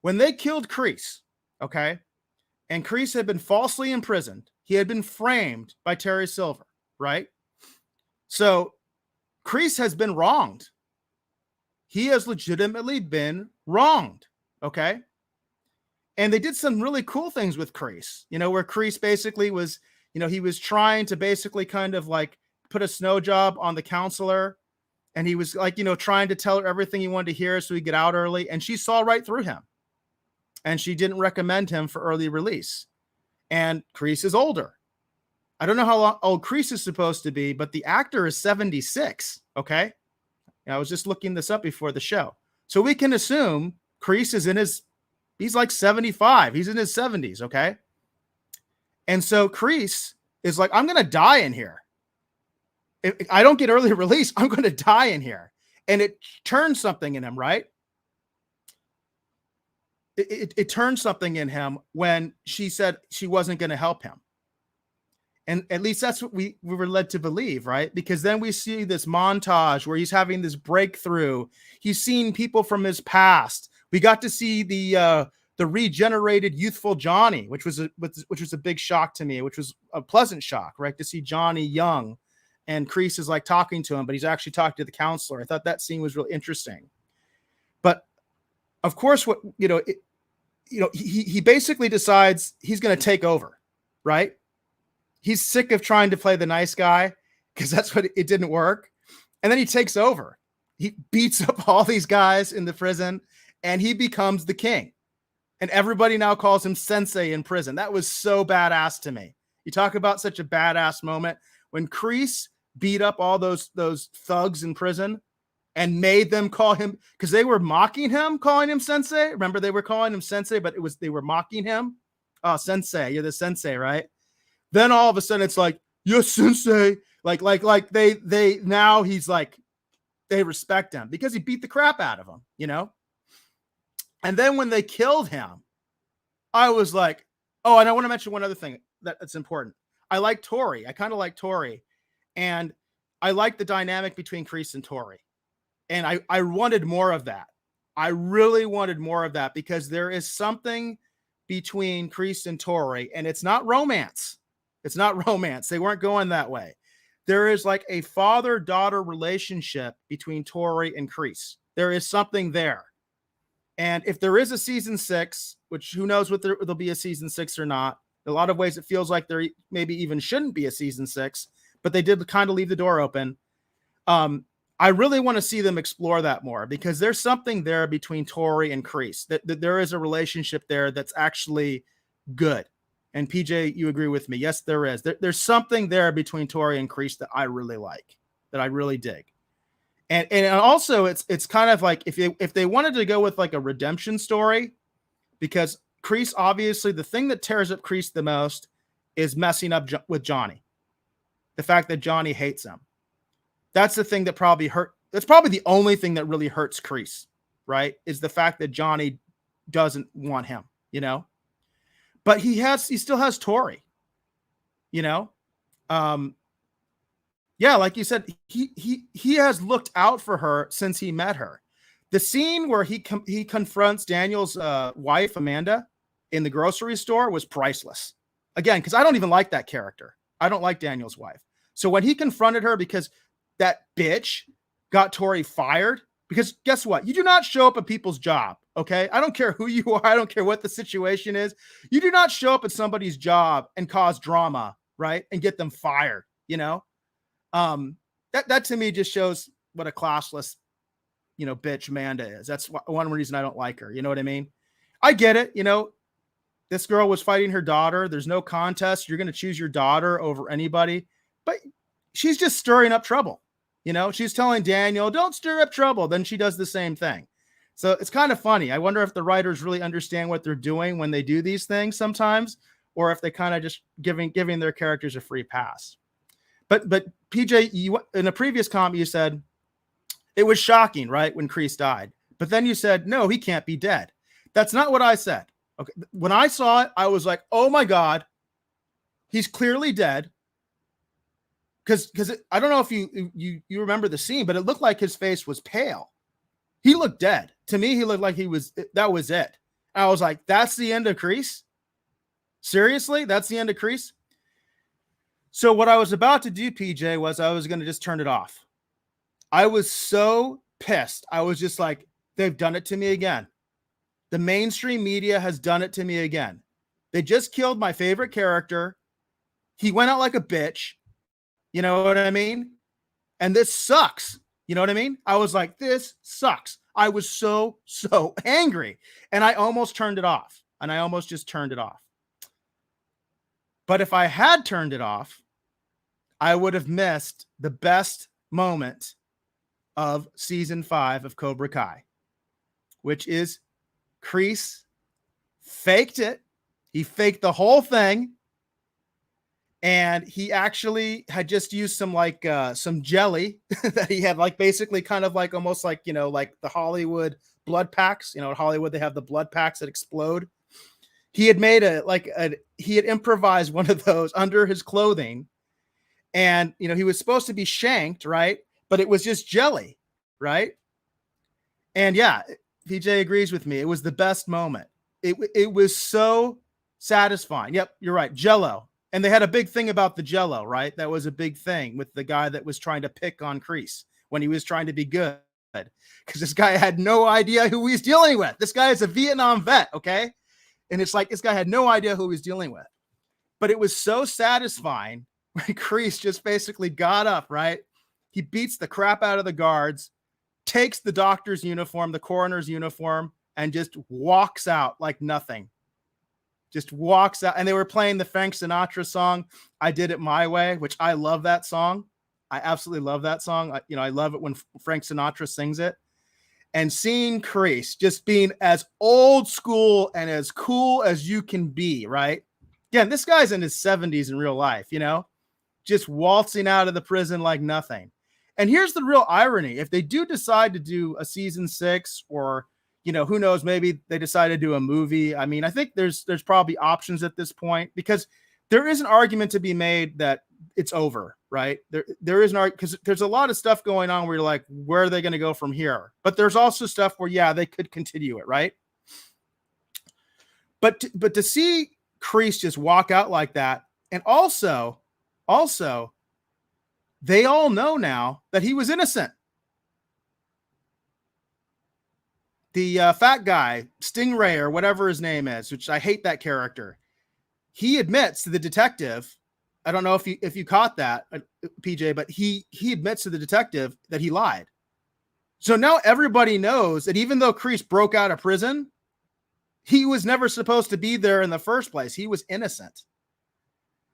When they killed Kreese, okay, and Kreese had been falsely imprisoned, he had been framed by Terry Silver, right? So Kreese has been wronged. He has legitimately been wronged. Okay. And they did some really cool things with Kreese, where Kreese basically was, he was trying to basically kind of like put a snow job on the counselor And he was like, trying to tell her everything he wanted to hear so he'd get out early. And she saw right through him. And she didn't recommend him for early release. And Kreese is older. I don't know how old Kreese is supposed to be, but the actor is 76. Okay. I was just looking this up before the show. So we can assume Kreese is he's like 75. He's in his 70s. Okay. And so Kreese is like, I'm going to die in here. If I don't get early release, I'm going to die in here. And it turned something in him, right? It turned something in him when she said she wasn't going to help him. And at least that's what we were led to believe, right? Because then we see this montage where he's having this breakthrough. He's seen people from his past. We got to see the regenerated youthful Johnny, which was a big shock to me, which was a pleasant shock, right? To see Johnny young, and Kreese is like talking to him, but he's actually talking to the counselor. I thought that scene was really interesting. But of course, he basically decides he's going to take over, right? He's sick of trying to play the nice guy because that's what it didn't work. And then he takes over. He beats up all these guys in the prison and he becomes the king. And everybody now calls him sensei in prison. That was so badass to me. You talk about such a badass moment when Kreese beat up all those thugs in prison and made them call him, because they were mocking him, calling him sensei. Remember, they were calling him sensei, but they were mocking him. Oh, sensei, you're the sensei, right? Then all of a sudden it's like, yes, sensei. Like they now he's like, they respect him because he beat the crap out of them, And then when they killed him, I was like, oh, and I want to mention one other thing that's important. I like Tori. I kind of like Tori. And I like the dynamic between Kreese and Tori. And I wanted more of that. I really wanted more of that because there is something between Kreese and Tori, and it's not romance. It's not romance. They weren't going that way. There is like a father-daughter relationship between Tori and Kreese. There is something there. And if there is a season 6, which who knows what there'll be a season 6 or not. In a lot of ways, it feels like there maybe even shouldn't be a season 6, but they did kind of leave the door open. I really want to see them explore that more because there's something there between Tori and Kreese. That there is a relationship there that's actually good. And PJ, you agree with me? Yes, there is. There's something there between Tori and Kreese that I really like, that I really dig. And also it's kind of like if they wanted to go with like a redemption story, because Kreese, obviously the thing that tears up Kreese the most is messing up with Johnny. The fact that Johnny hates him. That's the thing that probably hurt. That's probably the only thing that really hurts Kreese, right? Is the fact that Johnny doesn't want him, But he still has Tori, Yeah, like you said, he has looked out for her since he met her. The scene where he confronts Daniel's wife, Amanda, in the grocery store was priceless. Again, because I don't even like that character. I don't like Daniel's wife. So when he confronted her because that bitch got Tori fired, because guess what? You do not show up at people's job, okay? I don't care who you are. I don't care what the situation is. You do not show up at somebody's job and cause drama, right? And get them fired, That to me just shows what a classless, bitch Amanda is. That's one reason I don't like her. You know what I mean? I get it. This girl was fighting her daughter. There's no contest. You're going to choose your daughter over anybody, but she's just stirring up trouble. She's telling Daniel, don't stir up trouble. Then she does the same thing. So it's kind of funny. I wonder if the writers really understand what they're doing when they do these things sometimes, or if they kind of just giving their characters a free pass. But PJ, you in a previous comment, you said it was shocking, right? When Kreese died, but then you said, no, he can't be dead. That's not what I said. Okay. When I saw it, I was like, oh my God, he's clearly dead. Because I don't know if you remember the scene, but it looked like his face was pale. He looked dead. To me, he looked like that was it. And I was like, that's the end of Kreese? Seriously? That's the end of Kreese? So what I was about to do, PJ, was I was going to just turn it off. I was so pissed. I was just like, they've done it to me again. The mainstream media has done it to me again. They just killed my favorite character. He went out like a bitch. You know what I mean? And this sucks. You know what I mean? I was like, this sucks. I was so angry, and I almost turned it off. And I almost just turned it off. But if I had turned it off, I would have missed the best moment of season 5 of Cobra Kai, which is Kreese faked it. He faked the whole thing. And he actually had just used some jelly that he had, like, basically kind of like almost like, like the Hollywood blood packs. In Hollywood, they have the blood packs that explode. He had made he had improvised one of those under his clothing. And, he was supposed to be shanked, right? But it was just jelly, right? And yeah, PJ agrees with me. It was the best moment. It was so satisfying. Yep, you're right. Jello. And they had a big thing about the Jello, right? That was a big thing with the guy that was trying to pick on Kreese when he was trying to be good. Because this guy had no idea who he's dealing with. This guy is a Vietnam vet, okay? And it's like this guy had no idea who he was dealing with. But it was so satisfying when Kreese just basically got up, right? He beats the crap out of the guards, takes the doctor's uniform, the coroner's uniform, and just walks out like nothing. Just walks out. And they were playing the Frank Sinatra song, I Did It My Way, which I love that song. I absolutely love that song. I love it when Frank Sinatra sings it. And seeing Kreese just being as old school and as cool as you can be, right? Again, this guy's in his 70s in real life, just waltzing out of the prison like nothing. And here's the real irony. If they do decide to do a season 6, or, who knows, maybe they decide to do a movie. I mean, I think there's probably options at this point, because there is an argument to be made that it's over, right? There is an argument, because there's a lot of stuff going on where you're like, where are they going to go from here? But there's also stuff where, yeah, they could continue it, right? But to see Kreese just walk out like that, and also, they all know now that he was innocent. The fat guy, Stingray or whatever his name is, which I hate that character, he admits to the detective. I don't know if you caught that, PJ, but he admits to the detective that he lied. So now everybody knows that even though Kreese broke out of prison, he was never supposed to be there in the first place. He was innocent.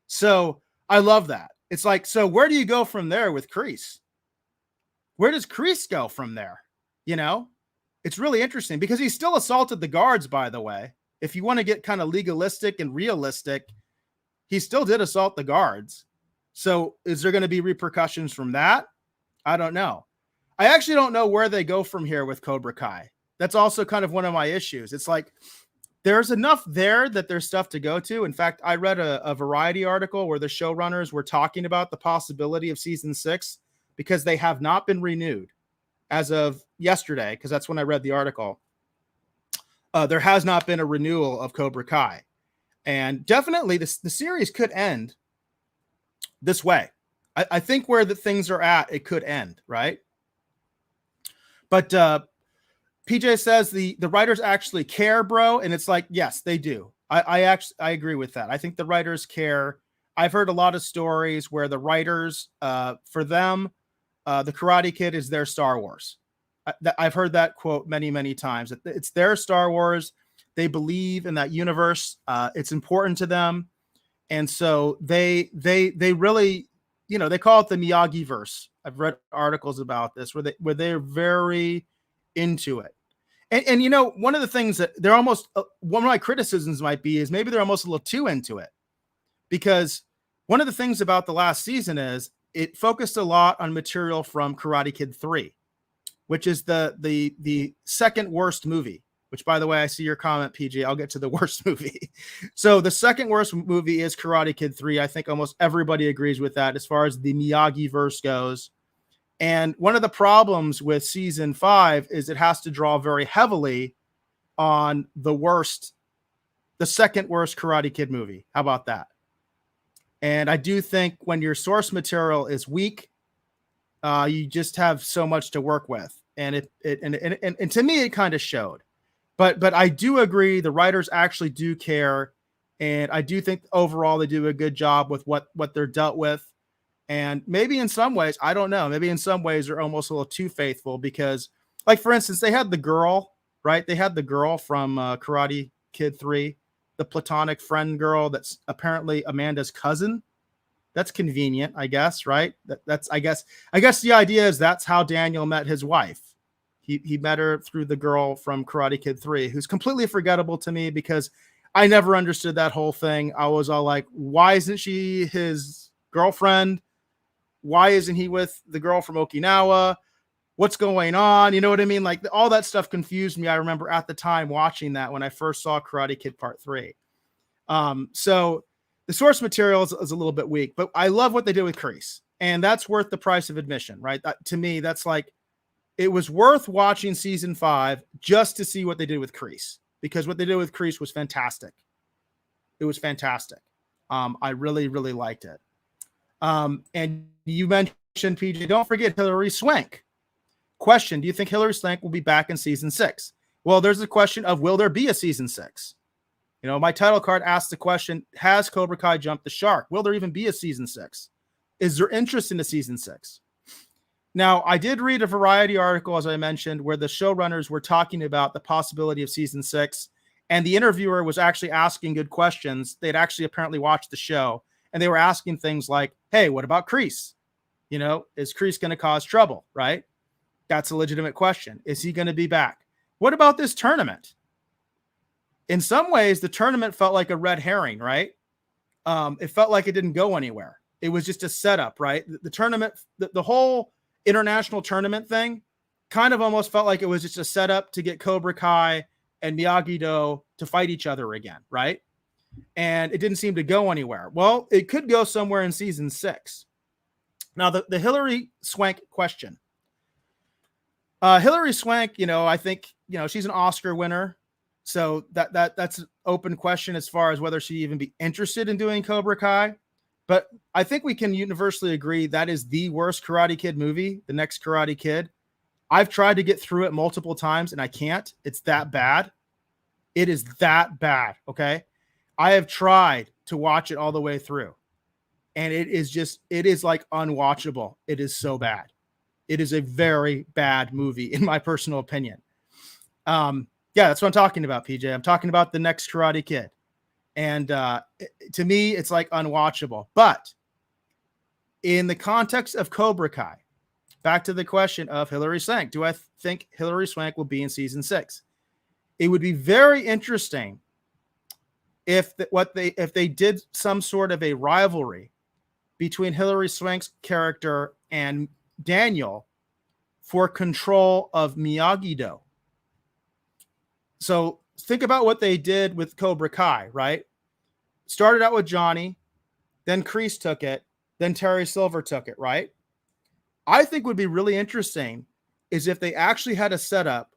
So I love that. It's like, so where do you go from there with Kreese? Where does Kreese go from there? It's really interesting, because he still assaulted the guards, by the way. If you want to get kind of legalistic and realistic, he still did assault the guards. So is there going to be repercussions from that? I don't know. I actually don't know where they go from here with Cobra Kai. That's also kind of one of my issues. It's like, there's enough there that there's stuff to go to. In fact, I read a Variety article where the showrunners were talking about the possibility of season 6, because they have not been renewed as of yesterday, because that's when I read the article. There has not been a renewal of Cobra Kai. And definitely the series could end this way. I think where the things are at, it could end, right? But PJ says the writers actually care, bro. And it's like, yes, they do. I agree with that. I think the writers care. I've heard a lot of stories where the writers, for them, the Karate Kid is their Star Wars. I've heard that quote many, many times. It's their Star Wars. They believe in that universe. It's important to them. And so they really, they call it the Miyagi verse. I've read articles about this where they're very into it. And one of the things that they're almost, one of my criticisms might be is maybe they're almost a little too into it, because one of the things about the last season is it focused a lot on material from Karate Kid 3, which is the second worst movie, which, by the way, I see your comment, PJ. I'll get to the worst movie. So the second worst movie is Karate Kid 3. I think almost everybody agrees with that as far as the Miyagi verse goes. And one of the problems with season 5 is it has to draw very heavily on the second worst Karate Kid movie. How about that? And I do think when your source material is weak, you just have so much to work with. And and to me, it kind of showed. But I do agree the writers actually do care. And I do think overall they do a good job with what they're dealt with. And maybe in some ways, I don't know, maybe in some ways they're almost a little too faithful because, like, for instance, they had the girl, right? They had the girl from Karate Kid 3, the platonic friend girl that's apparently Amanda's cousin. That's convenient, I guess, right? I guess the idea is that's how Daniel met his wife. He met her through the girl from Karate Kid 3, who's completely forgettable to me because I never understood that whole thing. I was all like, why isn't she his girlfriend? Why isn't he with the girl from Okinawa? What's going on? You know what I mean? Like, all that stuff confused me. I remember at the time watching that when I first saw Karate Kid Part 3. So the source material is a little bit weak, but I love what they did with Kreese, and that's worth the price of admission, right? To me, that's like, it was worth watching season 5 just to see what they did with Kreese, because what they did with Kreese was fantastic. It was fantastic. I really, really liked it. And you mentioned, PJ, don't forget Hilary Swank. Question: do you think Hilary Swank will be back in season 6? Well, there's the question of, will there be a season 6? You know, my title card asks the question, has Cobra Kai jumped the shark? Will there even be a season 6? Is there interest in a season 6? Now, I did read a Variety article, as I mentioned, where the showrunners were talking about the possibility of season 6, and the interviewer was actually asking good questions. They'd actually apparently watched the show, and they were asking things like, hey, what about Kreese? You know, is Kreese going to cause trouble, right? That's a legitimate question. Is he going to be back? What about this tournament? In some ways, the tournament felt like a red herring, right? It felt like it didn't go anywhere. It was just a setup, right? The tournament, the whole international tournament thing kind of almost felt like it was just a setup to get Cobra Kai and Miyagi-Do to fight each other again, right? And it didn't seem to go anywhere. Well, it could go somewhere in season 6. Now, the Hilary Swank question. Hilary Swank, you know, I think, you know, she's an Oscar winner. So that's an open question as far as whether she'd even be interested in doing Cobra Kai. But I think we can universally agree that is the worst Karate Kid movie, The Next Karate Kid. I've tried to get through it multiple times and I can't. It's that bad. It is that bad, okay? I have tried to watch it all the way through. And it is like unwatchable. It is so bad. It is a very bad movie, in my personal opinion. Yeah, that's what I'm talking about, PJ. I'm talking about The Next Karate Kid. And to me, it's like unwatchable. But in the context of Cobra Kai, back to the question of Hilary Swank, do I think Hilary Swank will be in season 6? It would be very interesting if they did some sort of a rivalry between Hilary Swank's character and Daniel for control of Miyagi-Do. So think about what they did with Cobra Kai, right? Started out with Johnny, then Kreese took it, then Terry Silver took it, right? I think would be really interesting is if they actually had a setup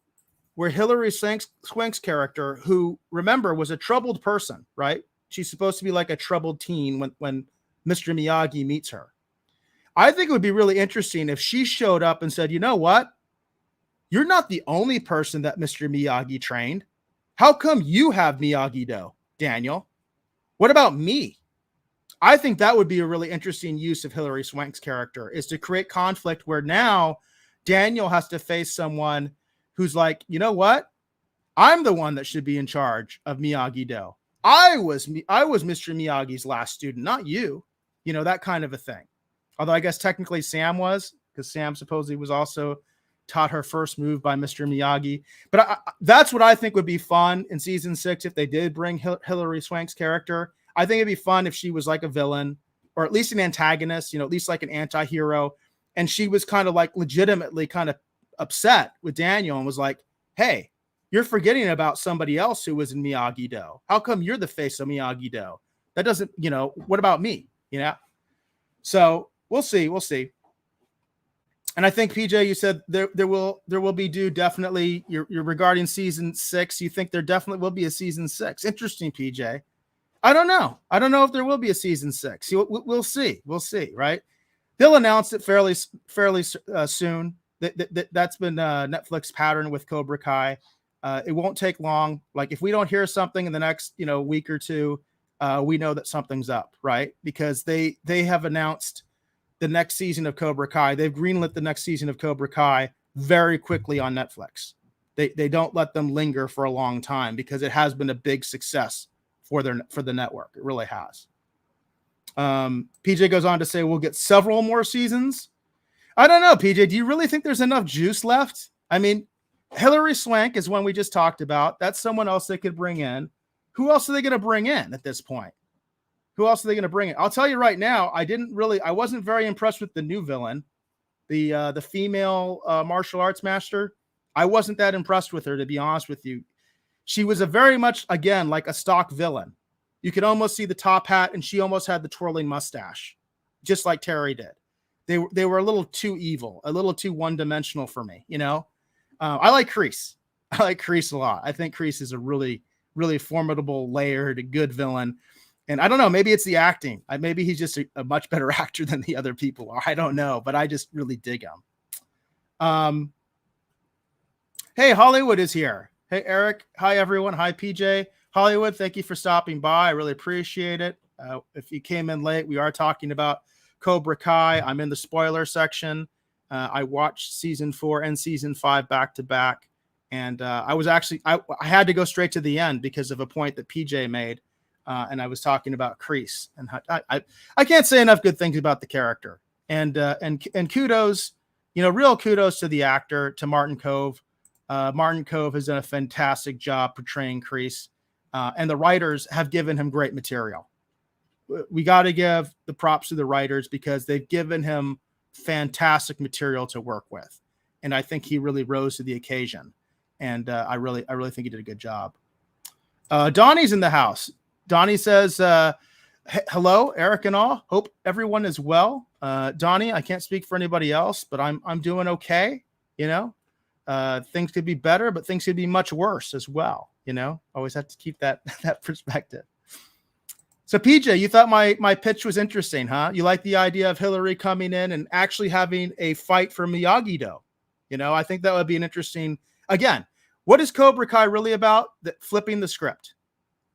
where Hilary Swank's character, who, remember, was a troubled person, right? She's supposed to be like a troubled teen when Mr. Miyagi meets her. I think it would be really interesting if she showed up and said, you know what? You're not the only person that Mr. Miyagi trained. How come you have Miyagi-Do, Daniel? What about me? I think that would be a really interesting use of Hilary Swank's character, is to create conflict where now Daniel has to face someone who's like, you know what? I'm the one that should be in charge of Miyagi-Do. I was Mr. Miyagi's last student, not you. You know, that kind of a thing. Although I guess technically Sam was, because Sam supposedly was also taught her first move by Mr. Miyagi. But that's what I think would be fun in season 6 if they did bring Hilary Swank's character. I think it'd be fun if she was like a villain, or at least an antagonist, you know, at least like an anti-hero. And she was kind of like legitimately kind of upset with Daniel and was like, hey, you're forgetting about somebody else who was in Miyagi-Do. How come you're the face of Miyagi-Do? That doesn't, you know, what about me? You know? So we'll see. And I think, PJ, you said there will be due definitely. You're regarding season 6. You think there definitely will be a season 6. Interesting, PJ. I don't know if there will be a season 6. We'll see. We'll see. Right? They'll announce it fairly soon. That's been Netflix pattern with Cobra Kai. It won't take long. Like if we don't hear something in the next week or two, we know that something's up, right? Because they have announced the next season of Cobra Kai. They've greenlit the next season of Cobra Kai very quickly on Netflix. They don't let them linger for a long time because it has been a big success for the network. It really has. PJ goes on to say we'll get several more seasons. I don't know, PJ. Do you really think there's enough juice left? I mean, Hilary Swank is one we just talked about. That's someone else they could bring in. Who else are they going to bring in at this point? Who else are they going to bring in? I'll tell you right now, I wasn't very impressed with the new villain, the female martial arts master. I wasn't that impressed with her, to be honest with you. She was a very much, again, like a stock villain. You could almost see the top hat, and she almost had the twirling mustache, just like Terry did. They were a little too evil, a little too one-dimensional for me, you know? I like Kreese. I like Kreese a lot. I think Kreese is a really, really formidable, layered, good villain. And I don't know, maybe it's the acting. Maybe he's just a much better actor than the other people are. I don't know, but I just really dig him. Hey, Hollywood is here. Hey, Eric. Hi, everyone. Hi, PJ. Hollywood, thank you for stopping by. I really appreciate it. If you came in late, we are talking about Cobra Kai. I'm in the spoiler section. I watched season 4 and season 5 back to back. And I had to go straight to the end because of a point that PJ made. And I was talking about Kreese. And I can't say enough good things about the character. And kudos, real kudos to the actor, to Martin Kove. Martin Kove has done a fantastic job portraying Kreese. And the writers have given him great material. We got to give the props to the writers because they've given him fantastic material to work with. And I think he really rose to the occasion. And I really think he did a good job. Donnie's in the house. Donnie says, hello, Eric and all. Hope everyone is well. Donnie, I can't speak for anybody else, but I'm doing okay. Things could be better, but things could be much worse as well. Always have to keep that perspective. So PJ, you thought my pitch was interesting, huh? You like the idea of Hillary coming in and actually having a fight for Miyagi-Do. I think that would be an interesting, again, what is Cobra Kai really about? Flipping the script.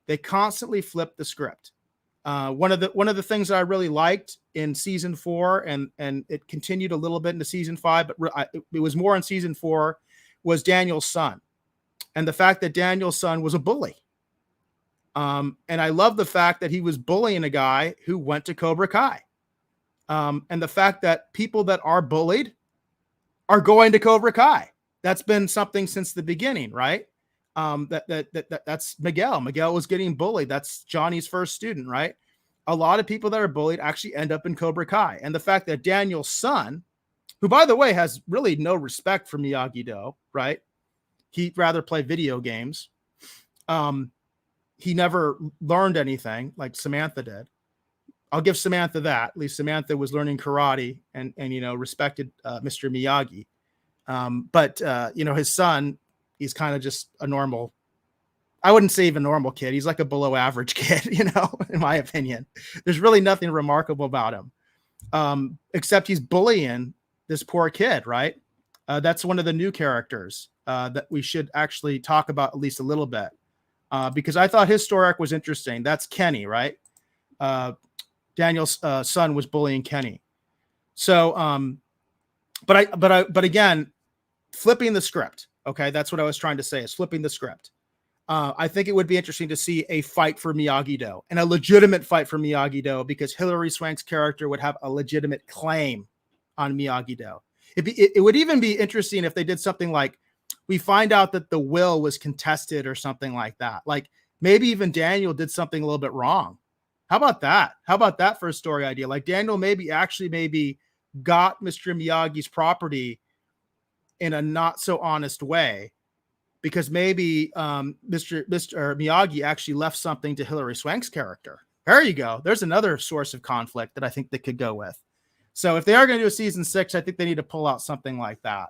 They constantly flip the script. One of the things that I really liked in season 4, and it continued a little bit into season 5, but it was more in season 4, was Daniel's son. And the fact that Daniel's son was a bully. And I love the fact that he was bullying a guy who went to Cobra Kai. And the fact that people that are bullied are going to Cobra Kai. That's been something since the beginning, right? That's Miguel. Miguel was getting bullied. That's Johnny's first student, right? A lot of people that are bullied actually end up in Cobra Kai. And the fact that Daniel's son, who, by the way, has really no respect for Miyagi-Do, right? He'd rather play video games. He never learned anything like Samantha did. I'll give Samantha that. At least Samantha was learning karate and respected Mr. Miyagi. But his son, he's kind of just a normal, I wouldn't say even normal kid. He's like a below average kid, in my opinion. There's really nothing remarkable about him, except he's bullying this poor kid, right? That's one of the new characters that we should actually talk about at least a little bit, because I thought his story arc was interesting. That's Kenny, right? Daniel's son was bullying Kenny. So, but again, flipping the script. Okay, that's what I was trying to say, is flipping the script. I think it would be interesting to see a fight for Miyagi-Do, and a legitimate fight for Miyagi-Do, because Hilary Swank's character would have a legitimate claim on Miyagi-Do. It would even be interesting if they did something like, we find out that the will was contested or something like that. Like maybe even Daniel did something a little bit wrong. How about that? How about that for a story idea? Like Daniel maybe got Mr. Miyagi's property in a not so honest way, because maybe Mr. Miyagi actually left something to Hilary Swank's character. There you go. There's another source of conflict that I think they could go with. So if they are going to do a season 6, I think they need to pull out something like that.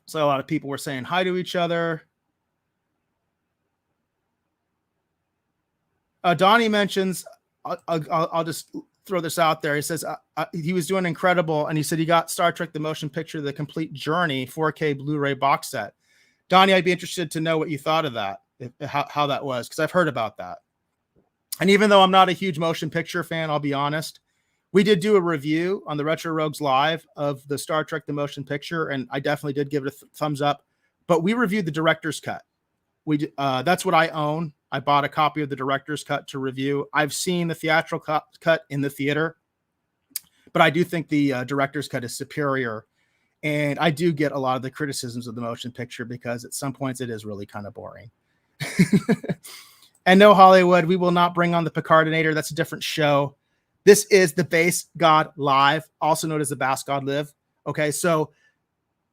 So a lot of people were saying hi to each other. Donnie mentions, I'll just throw this out there. He says he was doing incredible, and he said he got Star Trek: The Motion Picture, The Complete Journey 4K Blu-ray box set. Donnie, I'd be interested to know what you thought of that, how that was, because I've heard about that. And even though I'm not a huge motion picture fan, I'll be honest, We did do a review on the Retro Rogues Live of the Star Trek The Motion Picture, and I definitely did give it a thumbs up. But we reviewed the director's cut. That's what I own. I bought a copy of the director's cut to review. I've seen the theatrical cut in the theater, but I do think the director's cut is superior. And I do get a lot of the criticisms of the motion picture because at some points it is really kind of boring. And no, Hollywood, we will not bring on the Picardinator. That's a different show. This is the Base God Live, also known as the Bass God Live. Okay, so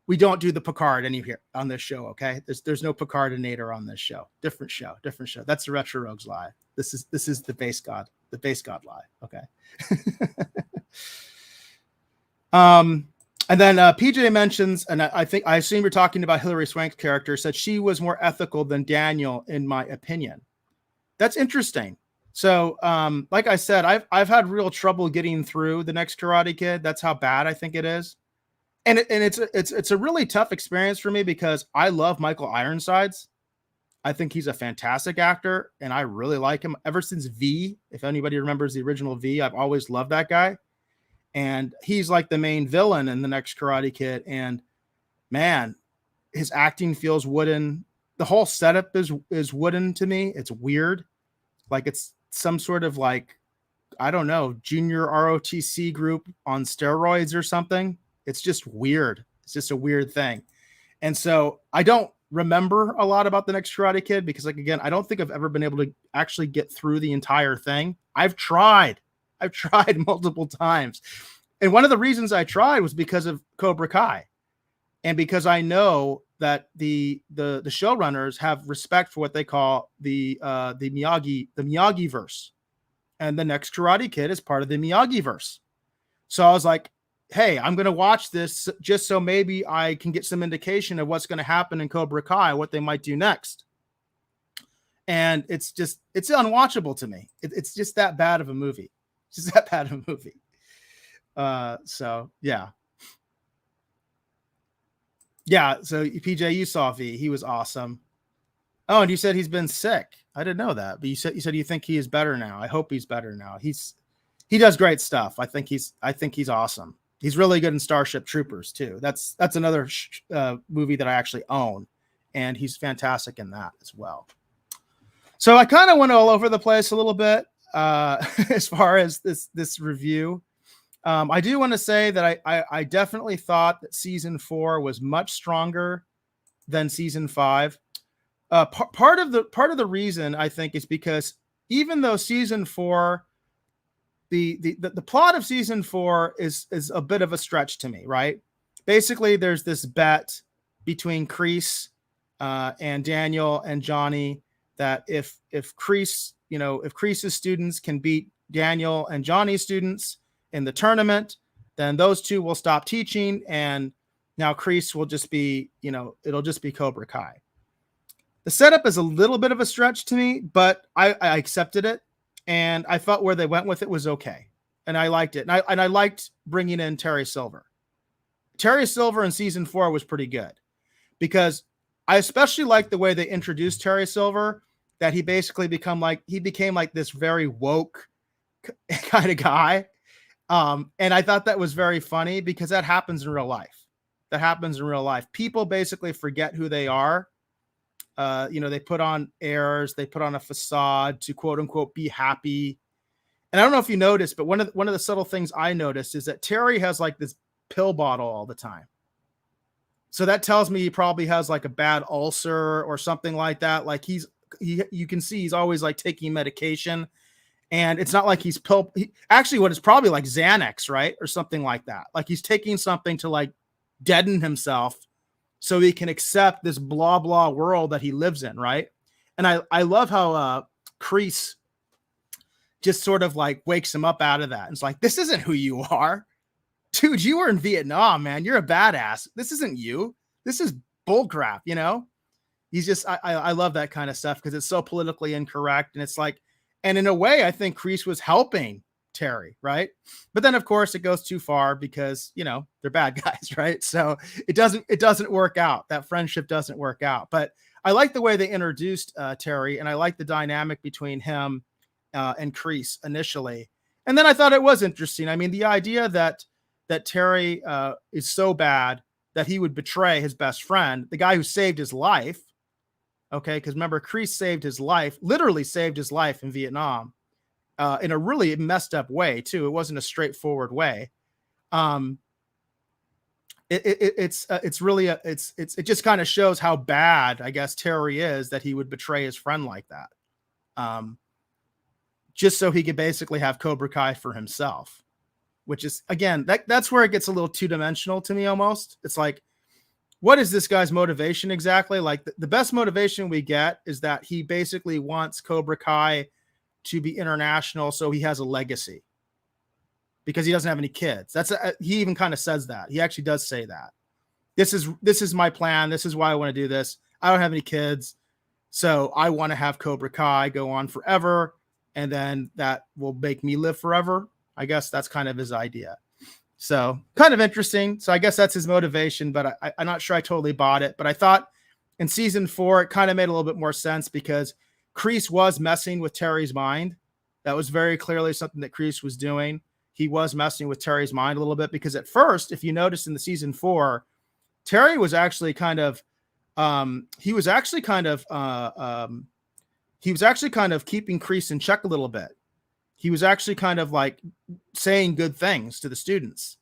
we don't do the Picard here on this show. Okay, there's no Picardinator on this show. Different show. That's the Retro Rogues Live. This is the Base God Live. Okay. And then PJ mentions, and I assume you're talking about Hilary Swank's character, said she was more ethical than Daniel, in my opinion. That's interesting. So, like I said, I've had real trouble getting through The Next Karate Kid. That's how bad I think it is, and it's a really tough experience for me because I love Michael Ironsides. I think he's a fantastic actor, and I really like him ever since V. If anybody remembers the original V, I've always loved that guy. And he's like the main villain in The Next Karate Kid. And man, his acting feels wooden. The whole setup is wooden to me. It's weird. Like it's some sort of like, I don't know, junior ROTC group on steroids or something. It's just weird. It's just a weird thing. And so I don't remember a lot about The Next Karate Kid because, like, again, I don't think I've ever been able to actually get through the entire thing. I've tried multiple times. And one of the reasons I tried was because of Cobra Kai. And because I know that the showrunners have respect for what they call the Miyagi verse. And The Next Karate Kid is part of the Miyagi verse. So I was like, hey, I'm going to watch this just so maybe I can get some indication of what's going to happen in Cobra Kai, what they might do next. And it's unwatchable to me. It's just that bad of a movie. So yeah. So PJ, you saw V. He was awesome. Oh, and you said he's been sick. I didn't know that, but you said you think he is better now. I hope he's better now. He does great stuff. I think he's awesome. He's really good in Starship Troopers too. That's another movie that I actually own, and he's fantastic in that as well. So I kind of went all over the place a little bit as far as this review. I do want to say that I definitely thought that season 4 was much stronger than season 5. Part of the reason I think is because even though season 4, the plot of season 4 is a bit of a stretch to me, right? Basically, there's this bet between Kreese and Daniel and Johnny that if Kreese's students can beat Daniel and Johnny's students in the tournament, then those two will stop teaching, and now Kreese will just be, it'll just be Cobra Kai. The setup is a little bit of a stretch to me, but I accepted it, and I thought where they went with it was okay, and I liked it, and I liked bringing in Terry Silver. Terry Silver in season 4 was pretty good because I especially liked the way they introduced Terry Silver, that he basically became like this very woke kind of guy. And I thought that was very funny because that happens in real life. People basically forget who they are. They put on airs, they put on a facade to quote unquote be happy. And I don't know if you noticed, but one of the subtle things I noticed is that Terry has like this pill bottle all the time. So that tells me he probably has like a bad ulcer or something like that. Like you can see he's always like taking medication. And it's not like actually what it's probably like Xanax, right? Or something like that. Like he's taking something to like deaden himself so he can accept this blah, blah world that he lives in, right? And I love how Kreese just sort of like wakes him up out of that. And it's like, this isn't who you are. Dude, you were in Vietnam, man. You're a badass. This isn't you. This is bullcrap, He's just, I love that kind of stuff because it's so politically incorrect. And it's like, and in a way, I think Kreese was helping Terry, right? But then, of course, it goes too far because, they're bad guys, right? So it doesn't work out. That friendship doesn't work out. But I like the way they introduced Terry, and I like the dynamic between him and Kreese initially. And then I thought it was interesting. I mean, the idea that Terry is so bad that he would betray his best friend, the guy who saved his life. Okay, because remember, Kreese saved his life, literally saved his life in Vietnam, in a really messed up way too. It wasn't a straightforward way. It's really it just kind of shows how bad, I guess, Terry is, that he would betray his friend like that, just so he could basically have Cobra Kai for himself, which is, again, that's where it gets a little two-dimensional to me almost. It's like, what is this guy's motivation exactly? Like the best motivation we get is that he basically wants Cobra Kai to be international, so he has a legacy because he doesn't have any kids. He even kind of says that. He actually does say that. This is my plan. This is why I want to do this. I don't have any kids, so I want to have Cobra Kai go on forever, and then that will make me live forever. I guess that's kind of his idea. So kind of interesting. So I guess that's his motivation, but I'm not sure I totally bought it. But I thought in season 4, it kind of made a little bit more sense because Kreese was messing with Terry's mind. That was very clearly something that Kreese was doing. He was messing with Terry's mind a little bit because at first, if you notice in the season 4, Terry was actually kind of keeping Kreese in check a little bit. He was actually kind of like saying good things to the students.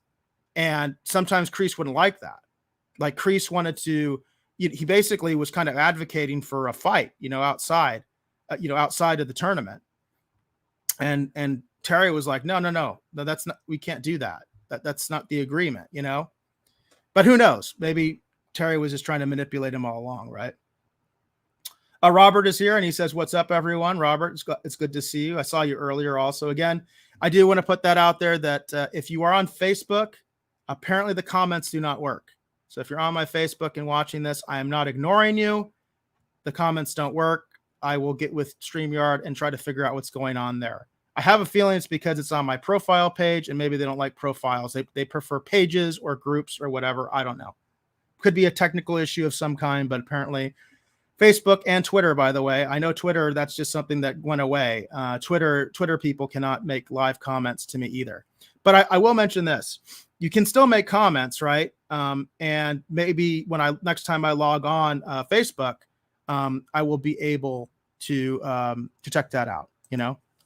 And sometimes Kreese wouldn't like that. Like Kreese wanted to, he basically was kind of advocating for a fight, outside of the tournament. And Terry was like, no, that's not, we can't do that. That's not the agreement, but who knows? Maybe Terry was just trying to manipulate him all along. Right. Robert is here and he says, what's up, everyone? Robert, it's good to see you. I saw you earlier also. Again, I do want to put that out there that if you are on Facebook, apparently the comments do not work. So if you're on my Facebook and watching this, I am not ignoring you. The comments don't work. I will get with StreamYard and try to figure out what's going on there. I have a feeling it's because it's on my profile page and maybe they don't like profiles. They prefer pages or groups or whatever. I don't know. Could be a technical issue of some kind, but apparently Facebook and Twitter, by the way. I know Twitter, that's just something that went away. Twitter people cannot make live comments to me either. But I will mention this. You can still make comments, right? And maybe when next time I log on Facebook, I will be able to check that out.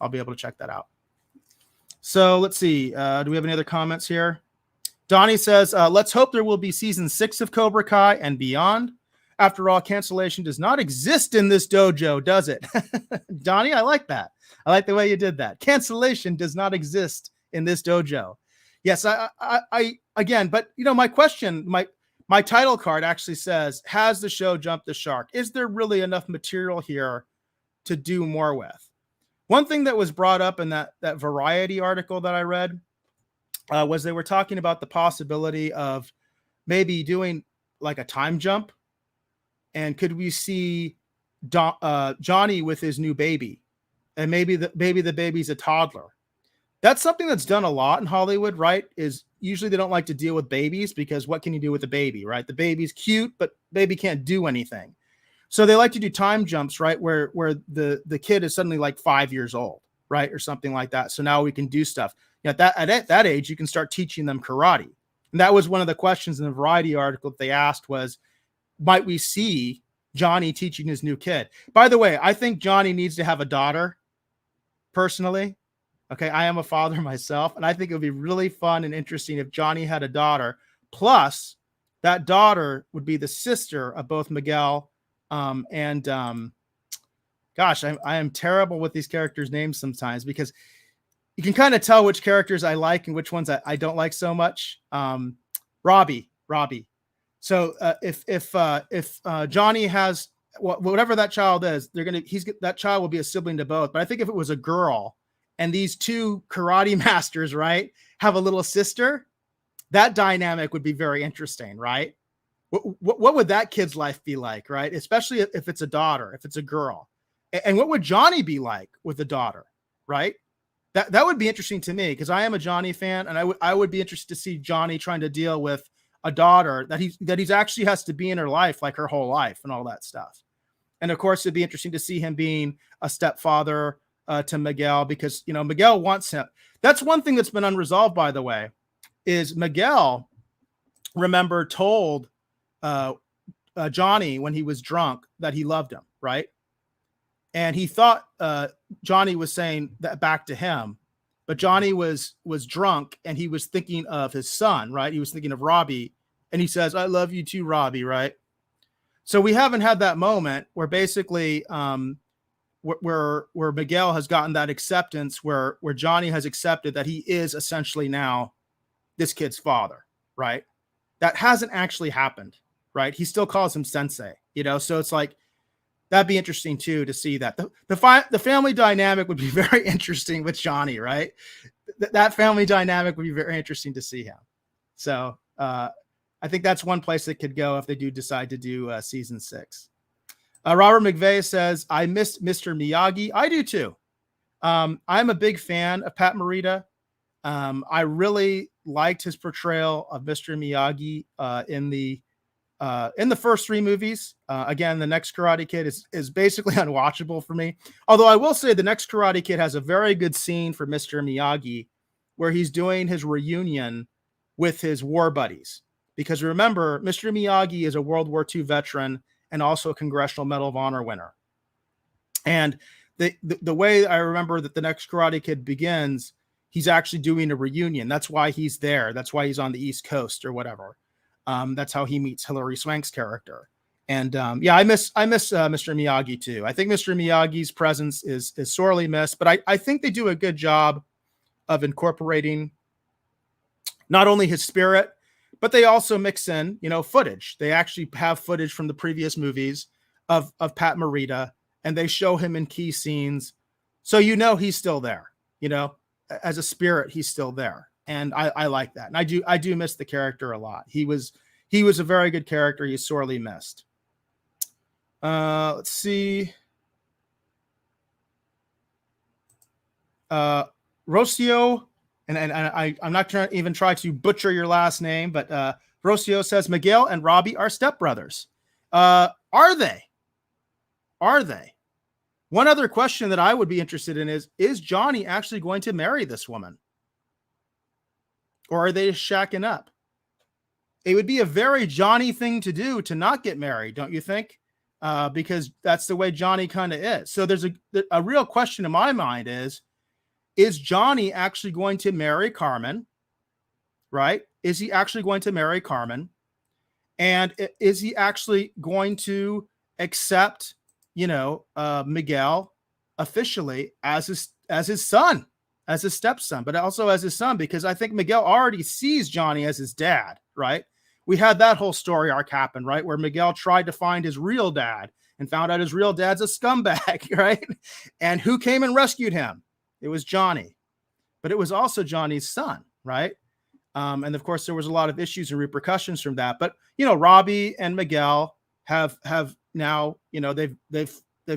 I'll be able to check that out. So let's see. Do we have any other comments here? Donnie says, let's hope there will be season 6 of Cobra Kai and beyond. After all, cancellation does not exist in this dojo, does it? Donnie, I like that. I like the way you did that. Cancellation does not exist in this dojo. Yes, I again, but my question, my title card actually says, has the show jumped the shark? Is there really enough material here to do more with? One thing that was brought up in that Variety article that I read was they were talking about the possibility of maybe doing like a time jump. And could we see Johnny with his new baby? And maybe the baby's a toddler. That's something that's done a lot in Hollywood, right? Is usually they don't like to deal with babies because what can you do with a baby, right? The baby's cute, but baby can't do anything. So they like to do time jumps, right? Where the kid is suddenly like 5 years old, right? Or something like that. So now we can do stuff. At that age, you can start teaching them karate. And that was one of the questions in the Variety article that they asked was, might we see Johnny teaching his new kid? By the way, I think Johnny needs to have a daughter, personally. Okay, I am a father myself, and I think it would be really fun and interesting if Johnny had a daughter. Plus, that daughter would be the sister of both Miguel and gosh, I am terrible with these characters' names sometimes because you can kind of tell which characters I like and which ones I don't like so much. Robbie. So if Johnny has whatever that child is, that child will be a sibling to both. But I think if it was a girl and these two karate masters, right, have a little sister, that dynamic would be very interesting, right? What would that kid's life be like, right? Especially if it's a daughter, if it's a girl, and what would Johnny be like with a daughter, right? That would be interesting to me because I am a Johnny fan, and I would be interested to see Johnny trying to deal with a daughter that he's actually has to be in her life, like her whole life and all that stuff. And of course, it'd be interesting to see him being a stepfather to Miguel because, Miguel wants him. That's one thing that's been unresolved, by the way, is Miguel, remember, told Johnny when he was drunk that he loved him, right? And he thought Johnny was saying that back to him, but Johnny was drunk and he was thinking of his son, right? He was thinking of Robbie, and he says, "I love you too, Robbie," right? So we haven't had that moment where basically where Miguel has gotten that acceptance, where Johnny has accepted that he is essentially now this kid's father, right? That hasn't actually happened, right? He still calls him sensei, so it's like, that'd be interesting too, to see that the family dynamic would be very interesting with Johnny, right? That family dynamic would be very interesting to see him. So I think that's one place that could go if they do decide to do season 6. Robert McVeigh says, "I missed Mr. Miyagi." I do too. I'm a big fan of Pat Morita. I really liked his portrayal of Mr. Miyagi in the first 3 movies. Again, the next Karate Kid is basically unwatchable for me. Although I will say the next Karate Kid has a very good scene for Mr. Miyagi where he's doing his reunion with his war buddies. Because remember, Mr. Miyagi is a World War II veteran and also a Congressional Medal of Honor winner. And the way I remember that the next Karate Kid begins, he's actually doing a reunion. That's why he's there. That's why he's on the East Coast or whatever. That's how he meets Hilary Swank's character. And I miss Mr. Miyagi too. I think Mr. Miyagi's presence is sorely missed, but I think they do a good job of incorporating not only his spirit, but they also mix in, footage. They actually have footage from the previous movies of Pat Morita, and they show him in key scenes. So he's still there, as a spirit, he's still there. And I like that. And I do miss the character a lot. He was a very good character. He's sorely missed. Let's see. Rocio, and I'm not trying to even try to butcher your last name, but Rocio says Miguel and Robbie are stepbrothers. Are they? Are they? One other question that I would be interested in is Johnny actually going to marry this woman? Or are they just shacking up? It would be a very Johnny thing to do to not get married, don't you think? Because that's the way Johnny kind of is. So there's a real question in my mind is Johnny actually going to marry Carmen? Right? Is he actually going to marry Carmen? And is he actually going to accept, Miguel officially as his son? As his stepson, but also as his son, because I think Miguel already sees Johnny as his dad, right? We had that whole story arc happen, right? Where Miguel tried to find his real dad and found out his real dad's a scumbag, right? And who came and rescued him? It was Johnny, but it was also Johnny's son, right? And of course, there was a lot of issues and repercussions from that. But Robbie and Miguel have now, they've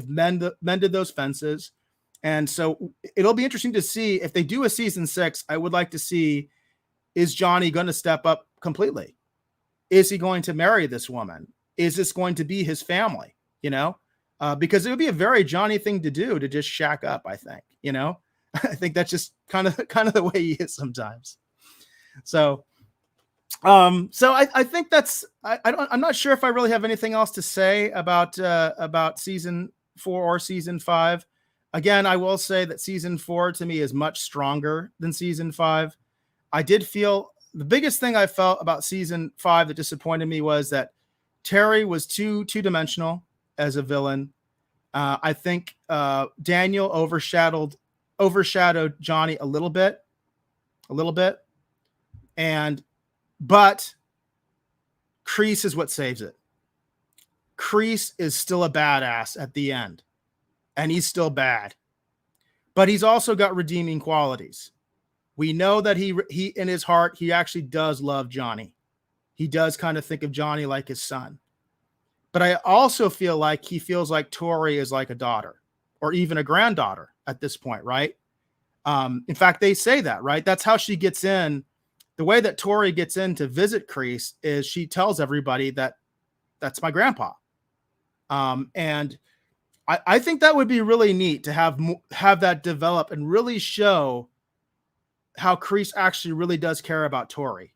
mended those fences. And so it'll be interesting to see if they do a season 6. I would like to see, is Johnny going to step up completely? Is he going to marry this woman? Is this going to be his family? Because it would be a very Johnny thing to do, to just shack up, I think, I think that's just kind of the way he is sometimes. So I think that's, I'm not sure if I really have anything else to say about season 4 or season 5. Again, I will say that season 4 to me is much stronger than season 5. I did feel the biggest thing I felt about season 5 that disappointed me was that Terry was two-dimensional as a villain. I think Daniel overshadowed Johnny a little bit, but Kreese is what saves it. Kreese is still a badass at the end. And he's still bad, but he's also got redeeming qualities. We know that he in his heart, he actually does love Johnny. He does kind of think of Johnny like his son. But I also feel like he feels like Tori is like a daughter or even a granddaughter at this point, right? In fact, they say that, right? That's how she gets in. The way that Tori gets in to visit Kreese is she tells everybody that that's my grandpa. And I think that would be really neat to have that develop and really show how Kreese actually really does care about Tori.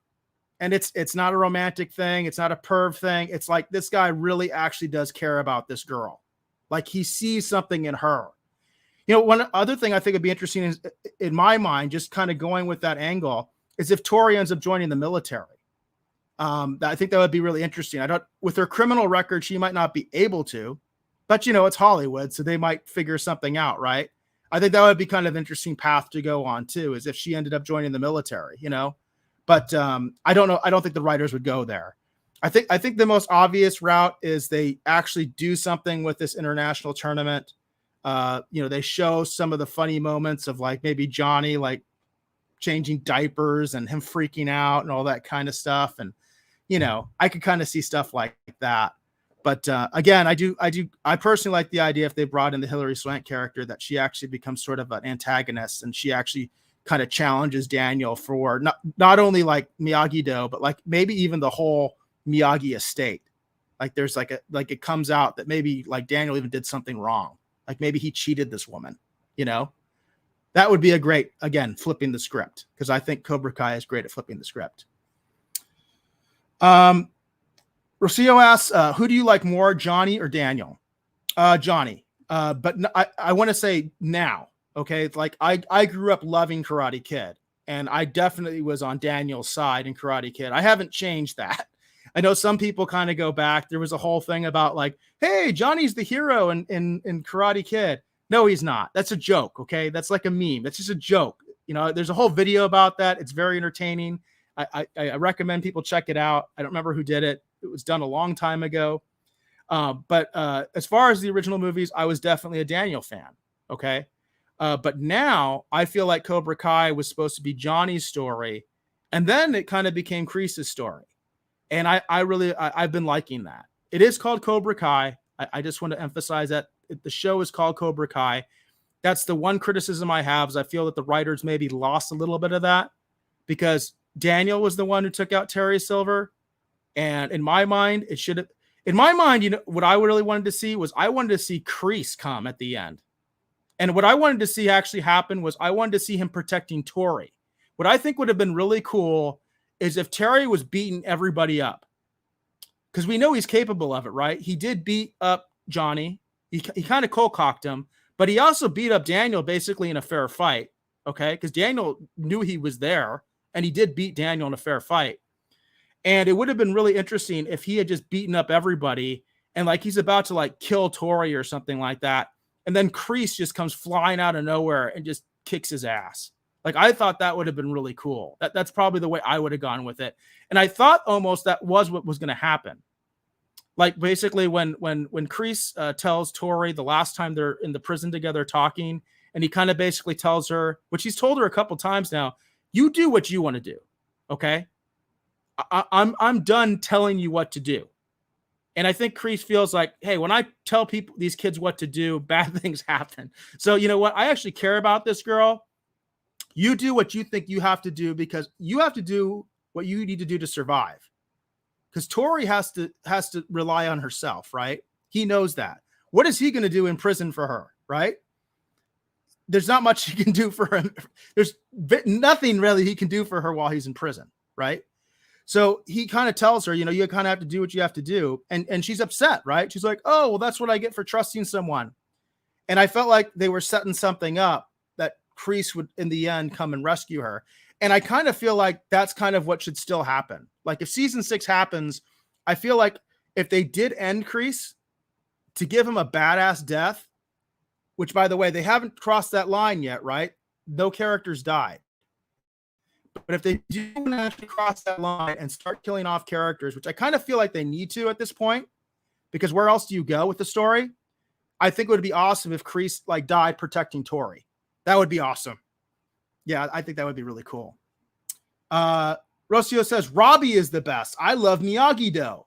And it's not a romantic thing. It's not a perv thing. It's like this guy really actually does care about this girl. Like he sees something in her. You know, one other thing I think would be interesting is, in my mind, just kind of going with that angle, is if Tori ends up joining the military. I think that would be really interesting. With her criminal record, she might not be able to, but you know, it's Hollywood, so they might figure something out, right? I think that would be kind of interesting path to go on too, is if she ended up joining the military, you know. But I don't know. I don't think the writers would go there. I think the most obvious route is they actually do something with this international tournament. You know, they show some of the funny moments of like maybe Johnny like changing diapers and him freaking out and all that kind of stuff. And, you know, I could kind of see stuff like that. But again, I personally like the idea if they brought in the Hilary Swank character that she actually becomes sort of an antagonist and she actually kind of challenges Daniel for not only like Miyagi-Do, but like maybe even the whole Miyagi estate. Like there's like it comes out that maybe like Daniel even did something wrong. Like maybe he cheated this woman, you know. That would be a great, again, flipping the script, because I think Cobra Kai is great at flipping the script. Rocio asks, who do you like more, Johnny or Daniel? Johnny. But I want to say now, okay? It's like I grew up loving Karate Kid, and I definitely was on Daniel's side in Karate Kid. I haven't changed that. I know some people kind of go back. There was a whole thing about like, hey, Johnny's the hero in Karate Kid. No, he's not. That's a joke, okay? That's like a meme. That's just a joke. You know, there's a whole video about that. It's very entertaining. I recommend people check it out. I don't remember who did it. It was done a long time ago. But as far as the original movies, I was definitely a Daniel fan, okay? But now I feel like Cobra Kai was supposed to be Johnny's story, and then it kind of became Kreese's story. And I've been liking that. It is called Cobra Kai. I just want to emphasize that the show is called Cobra Kai. That's the one criticism I have, is I feel that the writers maybe lost a little bit of that, because Daniel was the one who took out Terry Silver. And in my mind, you know, what I really wanted to see was I wanted to see Kreese come at the end. And what I wanted to see actually happen was I wanted to see him protecting Tori. What I think would have been really cool is if Terry was beating everybody up, because we know he's capable of it, right? He did beat up Johnny. He kind of cold-cocked him, but he also beat up Daniel basically in a fair fight, okay? Because Daniel knew he was there, and he did beat Daniel in a fair fight. And it would have been really interesting if he had just beaten up everybody and like he's about to like kill Tori or something like that. And then Kreese just comes flying out of nowhere and just kicks his ass. Like I thought that would have been really cool. That's probably the way I would have gone with it. And I thought almost that was what was going to happen. Like basically when Kreese tells Tori the last time they're in the prison together talking, and he kind of basically tells her, which he's told her a couple times now, you do what you want to do. Okay. I'm done telling you what to do. And I think Kreese feels like, hey, when I tell people, these kids what to do, bad things happen. So you know what? I actually care about this girl. You do what you think you have to do, because you have to do what you need to do to survive. Because Tori has to rely on herself, right? He knows that. What is he going to do in prison for her, right? There's not much he can do for him. There's nothing really he can do for her while he's in prison, right? So he kind of tells her, you know, you kind of have to do what you have to do. And she's upset, right? She's like, oh, well, that's what I get for trusting someone. And I felt like they were setting something up that Kreese would, in the end, come and rescue her. And I kind of feel like that's kind of what should still happen. Like if season 6 happens, I feel like if they did end Kreese, to give him a badass death, which by the way, they haven't crossed that line yet, right? No characters died. But if they do actually cross that line and start killing off characters, which I kind of feel like they need to at this point, because where else do you go with the story? I think it would be awesome if Kreese like died protecting Tori. That would be awesome. Yeah, I think that would be really cool. Rocio says, Robbie is the best. I love Miyagi-Do.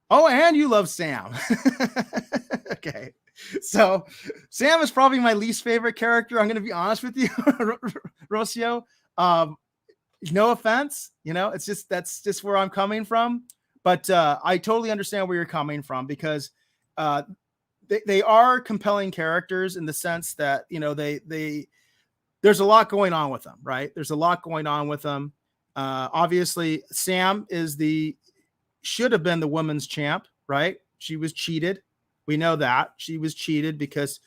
Oh, and you love Sam. Okay. So Sam is probably my least favorite character. I'm going to be honest with you, Rocio. No offense, you know, it's just, that's just where I'm coming from. But I totally understand where you're coming from, because they are compelling characters in the sense that, you know, they there's a lot going on with them, right? There's a lot going on with them. Obviously, Sam should have been the women's champ, right? She was cheated. We know that she was cheated because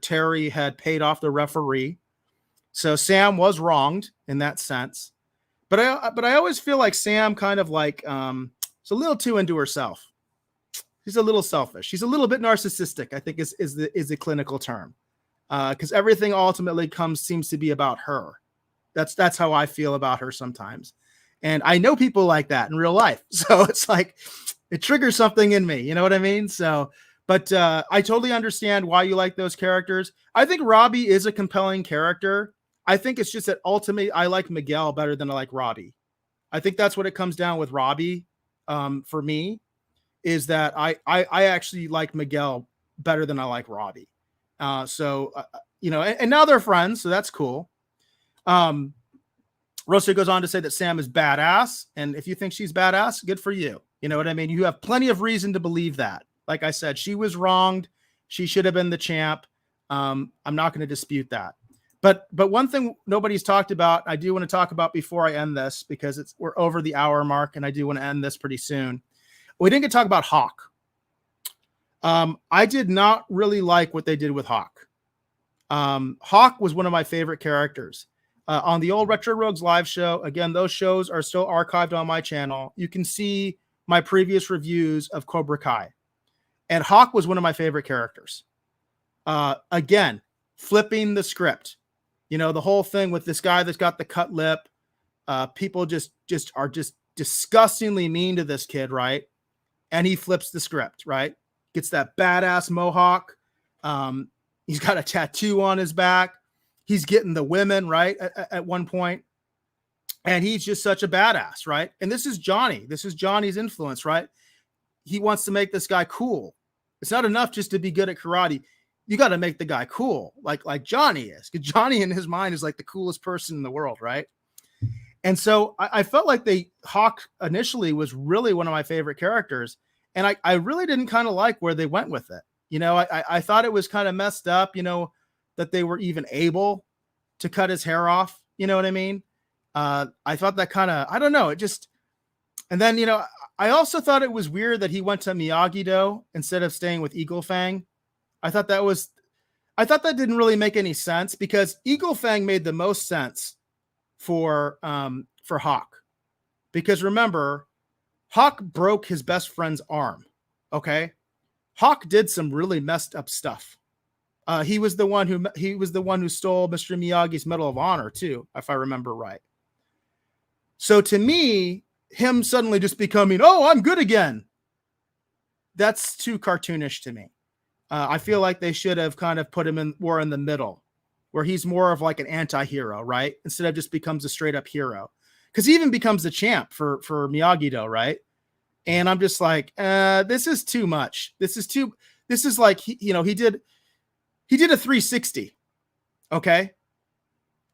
Terry had paid off the referee. So Sam was wronged in that sense. But I always feel like Sam kind of like is a little too into herself. She's a little selfish. She's a little bit narcissistic, I think is the clinical term. Because everything ultimately seems to be about her. That's how I feel about her sometimes. And I know people like that in real life. So it's like it triggers something in me. You know what I mean? So, but I totally understand why you like those characters. I think Robbie is a compelling character. I think it's just that ultimately I like Miguel better than I like Robbie. I think that's what it comes down with Robbie for me, is that I actually like Miguel better than I like Robbie. You know, and now they're friends, so that's cool. Roaster goes on to say that Sam is badass, and if you think she's badass, good for you. You know what I mean? You have plenty of reason to believe that. Like I said, she was wronged. She should have been the champ. I'm not going to dispute that. But one thing nobody's talked about, I do want to talk about before I end this, because we're over the hour mark, and I do want to end this pretty soon. We didn't get to talk about Hawk. I did not really like what they did with Hawk. Hawk was one of my favorite characters. On the old Retro Rogues live show, again, those shows are still archived on my channel. You can see my previous reviews of Cobra Kai. And Hawk was one of my favorite characters. Again, flipping the script. You know, the whole thing with this guy that's got the cut lip. People just are disgustingly mean to this kid, right? And he flips the script, right? Gets that badass mohawk. He's got a tattoo on his back. He's getting the women, right, at one point. And he's just such a badass, right? And this is Johnny. This is Johnny's influence, right? He wants to make this guy cool. It's not enough just to be good at karate. You got to make the guy cool, like Johnny is. Because Johnny in his mind is like the coolest person in the world, right? And so I felt like Hawk initially was really one of my favorite characters. And I really didn't kind of like where they went with it. You know, I thought it was kind of messed up, you know, that they were even able to cut his hair off. You know what I mean? I thought that kind of, I don't know. It just, and then, you know, I also thought it was weird that he went to Miyagi-Do instead of staying with Eagle Fang. I thought that didn't really make any sense, because Eagle Fang made the most sense for Hawk, because remember, Hawk broke his best friend's arm. Okay. Hawk did some really messed up stuff. He was the one who stole Mr. Miyagi's Medal of Honor too, if I remember right. So to me, him suddenly just becoming, oh, I'm good again, that's too cartoonish to me. I feel like they should have kind of put him more in the middle, where he's more of like an anti-hero, right? Instead of just becomes a straight up hero, because he even becomes the champ for Miyagi-Do, right? And I'm just like, this is too much. This is like, he did a 360. Okay.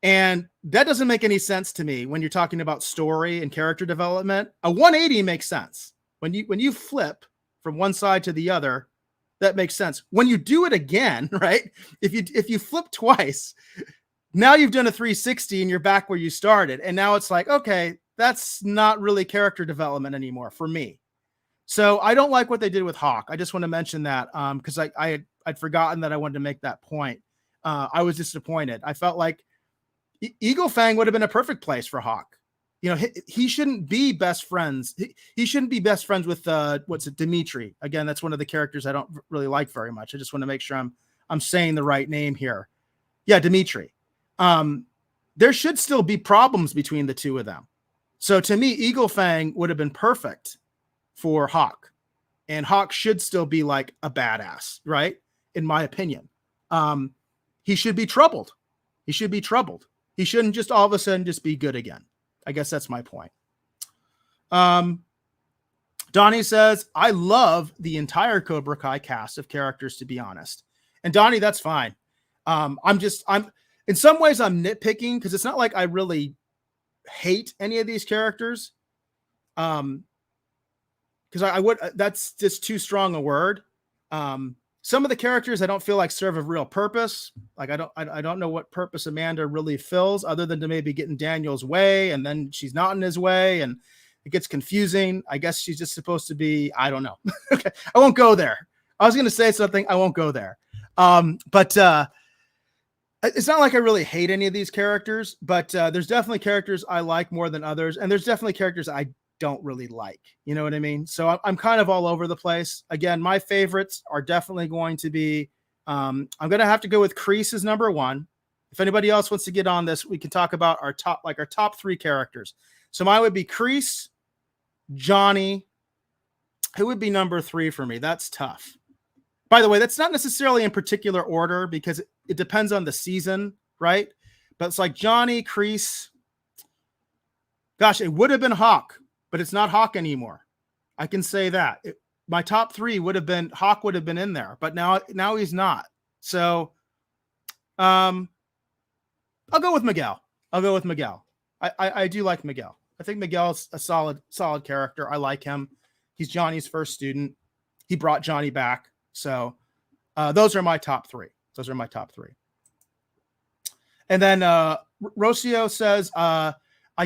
And that doesn't make any sense to me when you're talking about story and character development. A 180 makes sense. When you flip from one side to the other, that makes sense. When you do it again, right? If you flip twice, now you've done a 360 and you're back where you started. And now it's like, okay, that's not really character development anymore for me. So I don't like what they did with Hawk. I just want to mention that because I'd forgotten that I wanted to make that point. I was disappointed. I felt like Eagle Fang would have been a perfect place for Hawk. You know, he shouldn't be best friends. He shouldn't be best friends with Dimitri. Again, that's one of the characters I don't really like very much. I just want to make sure I'm saying the right name here. Yeah, Dimitri. There should still be problems between the two of them. So to me, Eagle Fang would have been perfect for Hawk, and Hawk should still be like a badass, right? In my opinion, he should be troubled. He should be troubled. He shouldn't just all of a sudden just be good again. I guess that's my point. Donnie says, I love the entire Cobra Kai cast of characters, to be honest. And Donnie, that's fine. I'm in some ways I'm nitpicking, because it's not like I really hate any of these characters. Because I would, that's just too strong a word. Some of the characters I don't feel like serve a real purpose. Like I don't know what purpose Amanda really fills other than to maybe get in Daniel's way, and then she's not in his way, and it gets confusing. I guess she's just supposed to be, I don't know. Okay, I won't go there. I was going to say something. I won't go there. But it's not like I really hate any of these characters, but there's definitely characters I like more than others. And there's definitely characters I don't really like. You know what I mean? So I'm kind of all over the place. Again, my favorites are definitely going to be, I'm going to have to go with Kreese as number one. If anybody else wants to get on this, we can talk about our top three characters. So mine would be Kreese, Johnny. Who would be number three for me? That's tough. By the way, that's not necessarily in particular order because it depends on the season, right? But it's like Johnny, Kreese. Gosh, it would have been Hawk, but it's not Hawk anymore. I can say that. My top three would have been, Hawk would have been in there, but now he's not. So I'll go with Miguel. I do like Miguel. I think Miguel's a solid character. I like him. He's Johnny's first student. He brought Johnny back. So those are my top three. And then Rocio says, I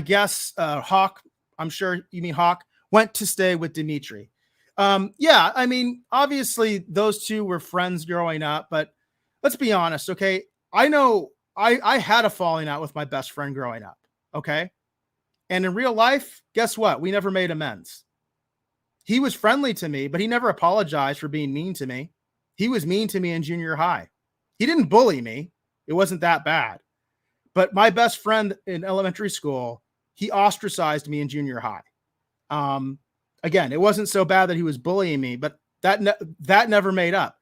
guess Hawk, I'm sure you mean Hawk, went to stay with Dimitri. Yeah, I mean, obviously those two were friends growing up, but let's be honest, okay? I know I had a falling out with my best friend growing up, okay? And in real life, guess what? We never made amends. He was friendly to me, but he never apologized for being mean to me. He was mean to me in junior high. He didn't bully me. It wasn't that bad. But my best friend in elementary school, he ostracized me in junior high. Again, it wasn't so bad that he was bullying me, but that never made up.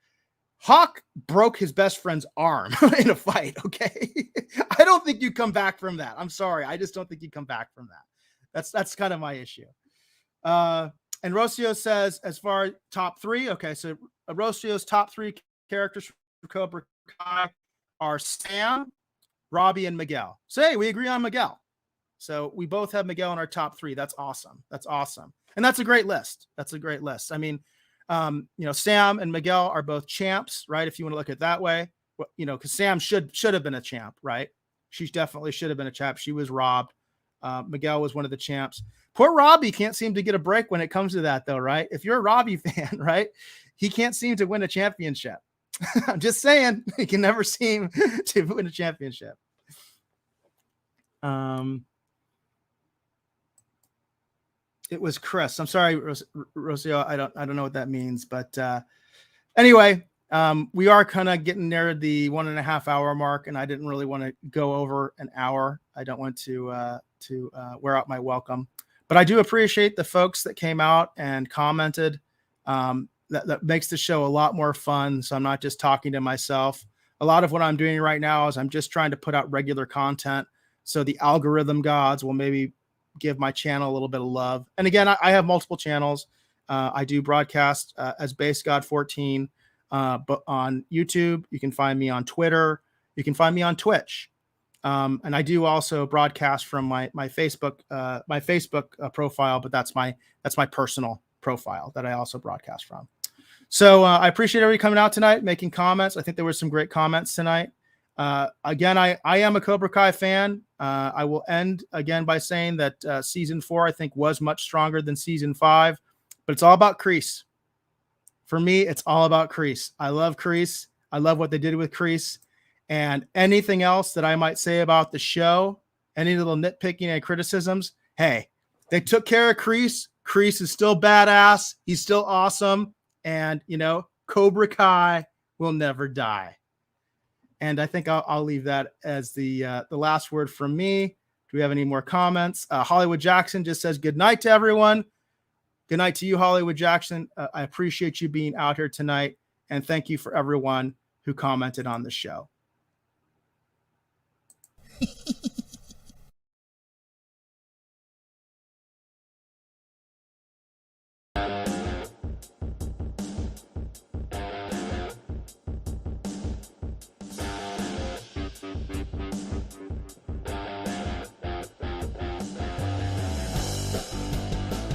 Hawk broke his best friend's arm in a fight, okay? I don't think you come back from that. I'm sorry. I just don't think you come back from that. That's kind of my issue. And Rocio says, as far as top three, okay, so Rocio's top three characters for Cobra Kai are Sam, Robbie, and Miguel. So, hey, we agree on Miguel. So we both have Miguel in our top three. That's awesome. And that's a great list. I mean, Sam and Miguel are both champs, right? If you want to look at it that way, because Sam should have been a champ, right? She definitely should have been a champ. She was robbed. Miguel was one of the champs. Poor Robbie can't seem to get a break when it comes to that, though, right? If you're a Robbie fan, right, he can't seem to win a championship. I'm just saying, he can never seem to win a championship. It was Chris. I'm sorry, Rocio. I don't know what that means, but anyway, we are kind of getting near the 1.5 hour mark, and I didn't really want to go over an hour. I don't want to wear out my welcome, but I do appreciate the folks that came out and commented. That makes the show a lot more fun. So I'm not just talking to myself. A lot of what I'm doing right now is I'm just trying to put out regular content. So the algorithm gods will maybe give my channel a little bit of love. And again, I have multiple channels. I do broadcast as Base God 14, but on YouTube. You can find me on Twitter. You can find me on Twitch. And I do also broadcast from my Facebook profile, but that's my personal profile that I also broadcast from. So I appreciate everybody coming out tonight, making comments. I think there were some great comments tonight. Again, I am a Cobra Kai fan. I will end again by saying that season 4, I think, was much stronger than season 5, but it's all about Kreese. For me, it's all about Kreese. I love Kreese. I love what they did with Kreese. And anything else that I might say about the show, any little nitpicking and criticisms, hey, they took care of Kreese. Kreese is still badass. He's still awesome. And, Cobra Kai will never die. And I think I'll leave that as the last word from me. Do we have any more comments? Hollywood Jackson just says, good night to everyone. Good night to you, Hollywood Jackson. I appreciate you being out here tonight. And thank you for everyone who commented on the show.